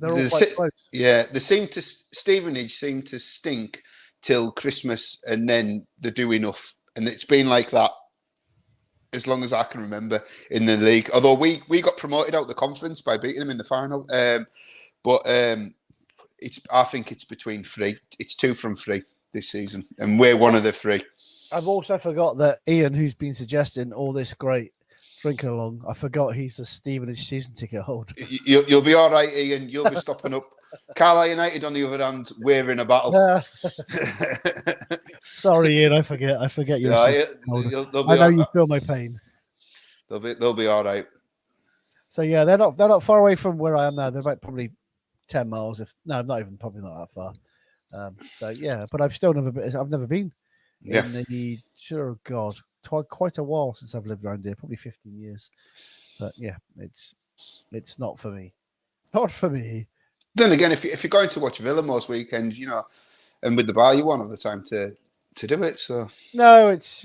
they're all quite close. Yeah, Stevenage seem to stink till Christmas, and then they do enough, and it's been like that as long as I can remember in the league. Although we got promoted out the conference by beating them in the final, but I think it's between 3. It's 2 from 3 this season, and we're one of the 3. I've also forgot that Ian, who's been suggesting all this great drinking along, I forgot he's a Stevenage season ticket holder. You'll be all right, Ian. You'll be stopping up. Carlisle United, on the other hand, we're in a battle. Sorry, Ian. I forget you're. I know you feel my pain. They'll be all right. So yeah, they're not far away from where I am now. They're about probably 10 miles. Probably not that far. So yeah, but I've never been. Yeah. God, quite a while since I've lived around here. Probably 15 years. But yeah, it's not for me. Not for me. Then again, if you're going to watch Villa most weekends, and with the bar, you won't have the time to do it. So no, it's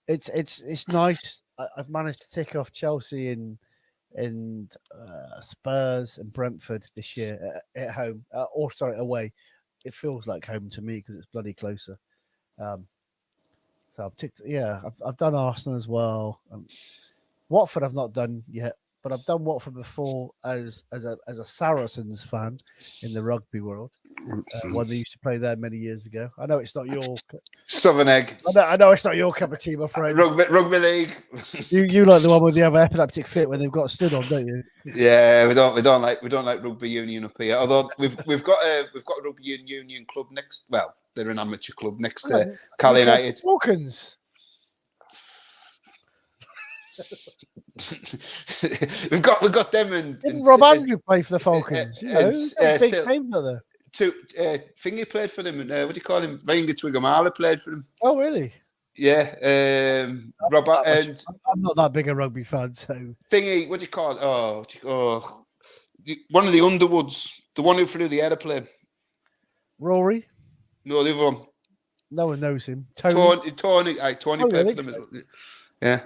it's nice. I've managed to tick off Chelsea and Spurs and Brentford this year at home, away. It feels like home to me because it's bloody closer. So I've ticked. Yeah, I've done Arsenal as well. Watford I've not done yet. But I've done Watford before as a Saracens fan in the rugby world. When they used to play there many years ago. I know it's not your Southern Egg. I know it's not your cup of tea, my friend. Rugby league. You like the one with the other epileptic fit when they've got stood on, don't you? Yeah, we don't like rugby union up here. Although we've got a rugby union club next. Well, they're an amateur club next to Carlisle United. Falcons. we've got them and Rob Andrew play for the Falcons. Big names are there. Thingy played for them. What do you call him? Wenger Twiggamala played for them. Oh, really? Yeah. Robert and I'm not that big a rugby fan, so Thingy. What do you call it? Oh, one of the Underwoods, the one who flew the aeroplane. Rory. No, the other one. No one knows him. Tony played for them as well. Yeah.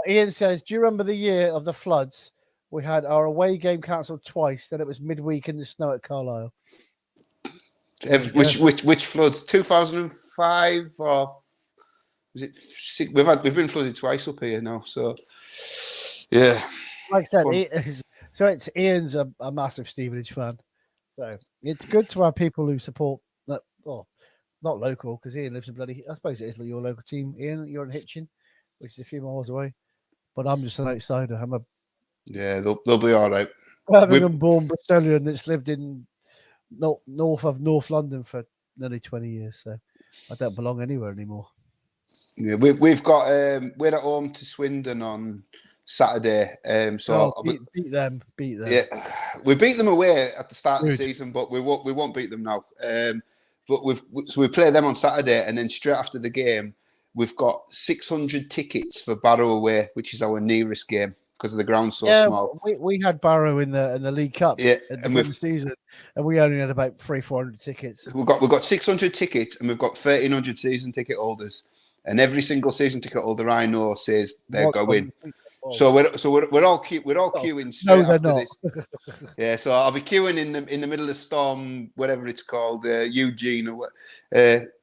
Ian says, do you remember the year of the floods? We had our away game cancelled twice. Then it was midweek in the snow at Carlisle. Which flood? 2005 or was it? We've been flooded twice up here now. So yeah. Like I said, Ian's a massive Stevenage fan. So it's good to have people who support that. Well, not local because Ian lives in bloody. I suppose it is your local team. Ian, you're in Hitchin, which is a few miles away. But I'm just an outsider. They'll be all right. Birmingham-born Bristolian that's lived in north of North London for nearly 20 years, so I don't belong anywhere anymore. Yeah, we've got we're at home to Swindon on Saturday. Beat them. Yeah, we beat them away at the start of the season, but we won't beat them now. But we play them on Saturday, and then straight after the game, we've got 600 tickets for Barrow away, which is our nearest game because the ground's so small. We had Barrow in the League Cup at the end of the season, and we only had about 300-400 tickets. We've got 600 tickets, and we've got 1,300 season ticket holders. And every single season ticket holder I know says they're going. Oh, So we're all queuing straight they're after not. this. Yeah, so I'll be queuing in the middle of the storm, whatever it's called, Eugene or what?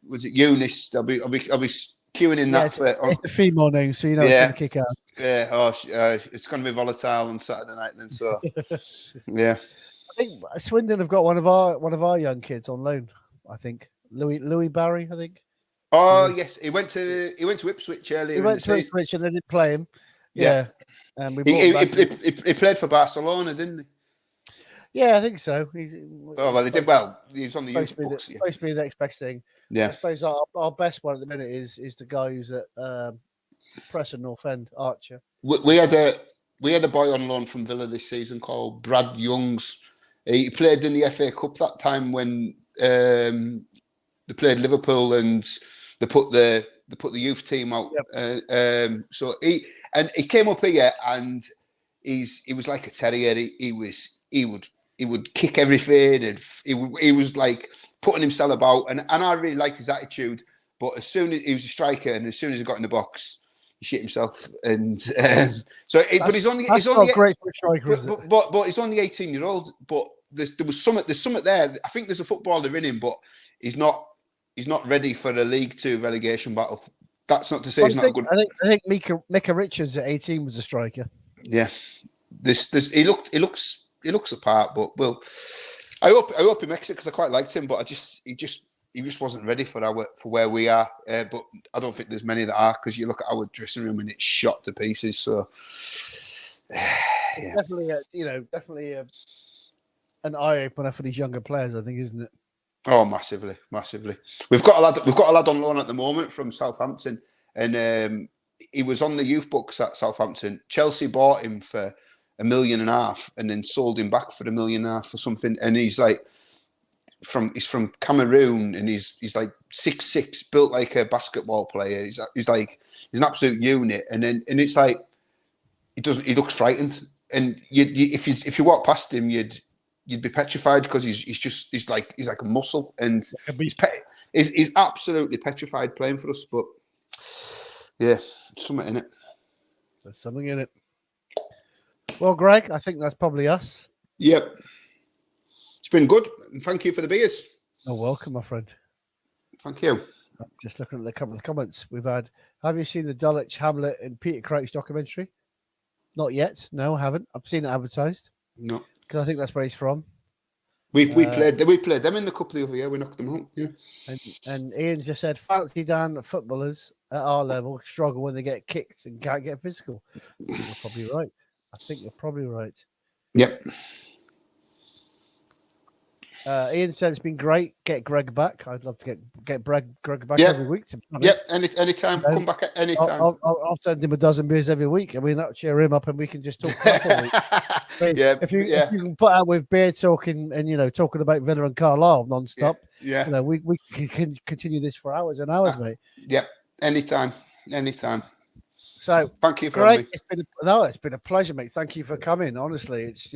Was it Eunice? I'll be queuing in that. It's a female name, so you know it's Yeah, going to kick out. yeah. Oh, it's going to be volatile on Saturday night then. So yeah. I think Swindon have got one of our young kids on loan. I think Louis Barry. I think. Oh yes, he went to Ipswich He earlier in the went to season. Ipswich and they didn't play him. Yeah, and we he, brought him back. he played for Barcelona, didn't he? Yeah, I think so. Oh well, he did well. He was on the youth supposed books. to be the next best thing. Yeah. I suppose our best one at the minute is the guy who's at Preston North End, Archer. We had a boy on loan from Villa this season called Brad Youngs. He played in the FA Cup that time when they played Liverpool and they put the youth team out. Yep. So he came up here and he was like a terrier. He would kick everything and he was like putting himself about and I really liked his attitude. But as soon as he was a striker and as soon as he got in the box, he shit himself. And but he's only great for a striker, but he's only 18-year-old. But there's something there. I think there's a footballer in him, but he's not ready for a League Two relegation battle. That's not to say he's not good. I think Micah Richards at 18 was a striker. Yeah, he looks the part, but I hope he makes it because I quite liked him, but he just wasn't ready for where we are. But I don't think there's many that are because you look at our dressing room and it's shot to pieces. So yeah. Definitely an eye opener for these younger players, I think, isn't it? Oh, massively. We've got a lad on loan at the moment from Southampton, and he was on the youth books at Southampton. Chelsea bought him for $1.5 million and then sold him back for $1.5 million or something. And he's from Cameroon and he's like 6'6", built like a basketball player. He's an absolute unit. And it's like he looks frightened. And if you walk past him, you'd be petrified because he's like a muscle and he's absolutely petrified playing for us. But yeah, something in it. There's something in it. Well, Greg, I think that's probably us. Yep. It's been good. And thank you for the beers. Oh, welcome, my friend. Thank you. I'm just looking at a couple of the comments we've had. Have you seen the Dulwich, Hamlet, and Peter Crouch documentary? Not yet. No, I haven't. I've seen it advertised. No. Because I think that's where he's from. We played them in a couple of other years. We knocked them out. Yeah. And Ian just said, fancy Dan footballers at our level struggle when they get kicked and can't get physical. I think you're probably right. Yep. Ian said it's been great. Get Gregg back. I'd love to get Gregg back yep. every week. To be honest. Yep. Anytime. Come back at any time. I'll send him a dozen beers every week. I mean, that'll cheer him up, and we can just talk crap all week. If you can put out with beer talking and talking about Villa and Carlisle non-stop, we can continue this for hours and hours, mate. Yep. Anytime. So thank you for Greg. It's been a pleasure, mate. Thank you for coming. Honestly, it's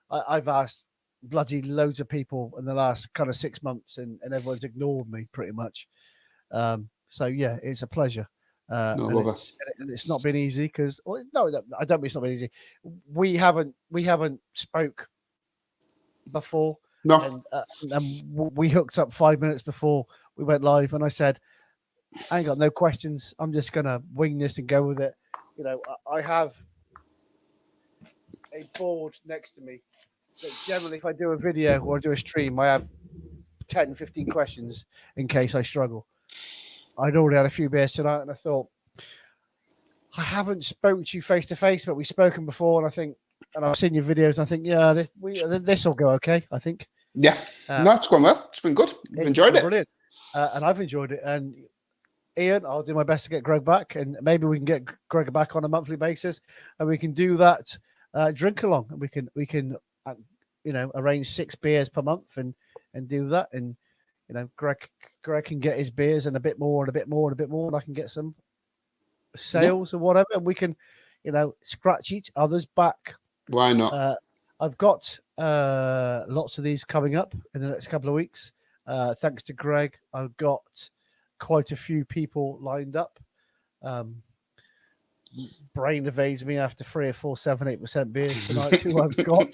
I've asked bloody loads of people in the last kind of 6 months, and everyone's ignored me pretty much. So yeah, it's a pleasure. And it's not been easy because I don't mean it's not been easy. We haven't spoke before. No, and we hooked up 5 minutes before we went live, and I said, I ain't got no questions. I'm just gonna wing this and go with it. I have a board next to me that generally, if I do a video or do a stream, I have 10, 15 questions in case I struggle. I'd already had a few beers tonight, and I thought, I haven't spoken to you face to face, but we've spoken before, and I've seen your videos, and I think, this will go okay. I think. Yeah, no, it's gone well. It's been good. I've enjoyed it. Brilliant, and I've enjoyed it. And Ian, I'll do my best to get Gregg back, and maybe we can get Gregg back on a monthly basis, and we can do that drink along, and we can arrange 6 beers per month and do that, and Gregg can get his beers and a bit more and a bit more and a bit more, and I can get some sales or whatever, and we can scratch each other's back. Why not? I've got lots of these coming up in the next couple of weeks. Thanks to Gregg, I've got quite a few people lined up. brain evades me after 3 or 4 7-8% beers tonight, who I've got.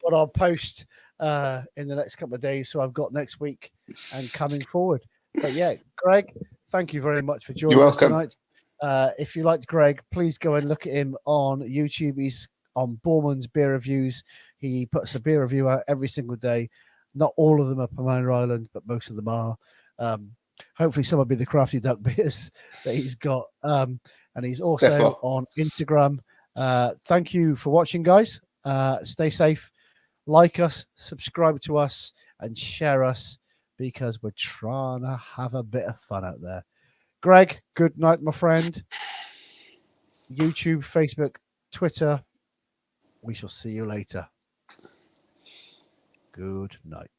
But I'll post in the next couple of days, so I've got next week and coming forward. But yeah, Greg, thank you very much for joining You're us welcome. tonight. If you liked Greg, please go and look at him on YouTube. He's on Boolmans Beer Reviews. He puts a beer review out every single day. Not all of them are Pomona Island, but most of them are. Hopefully, some will be the Crafty Duck beers that he's got. And he's also Therefore. on Instagram. Thank you for watching, guys. Stay safe. Like us, subscribe to us, and share us because we're trying to have a bit of fun out there. Greg, good night, my friend. YouTube, Facebook, Twitter. We shall see you later. Good night.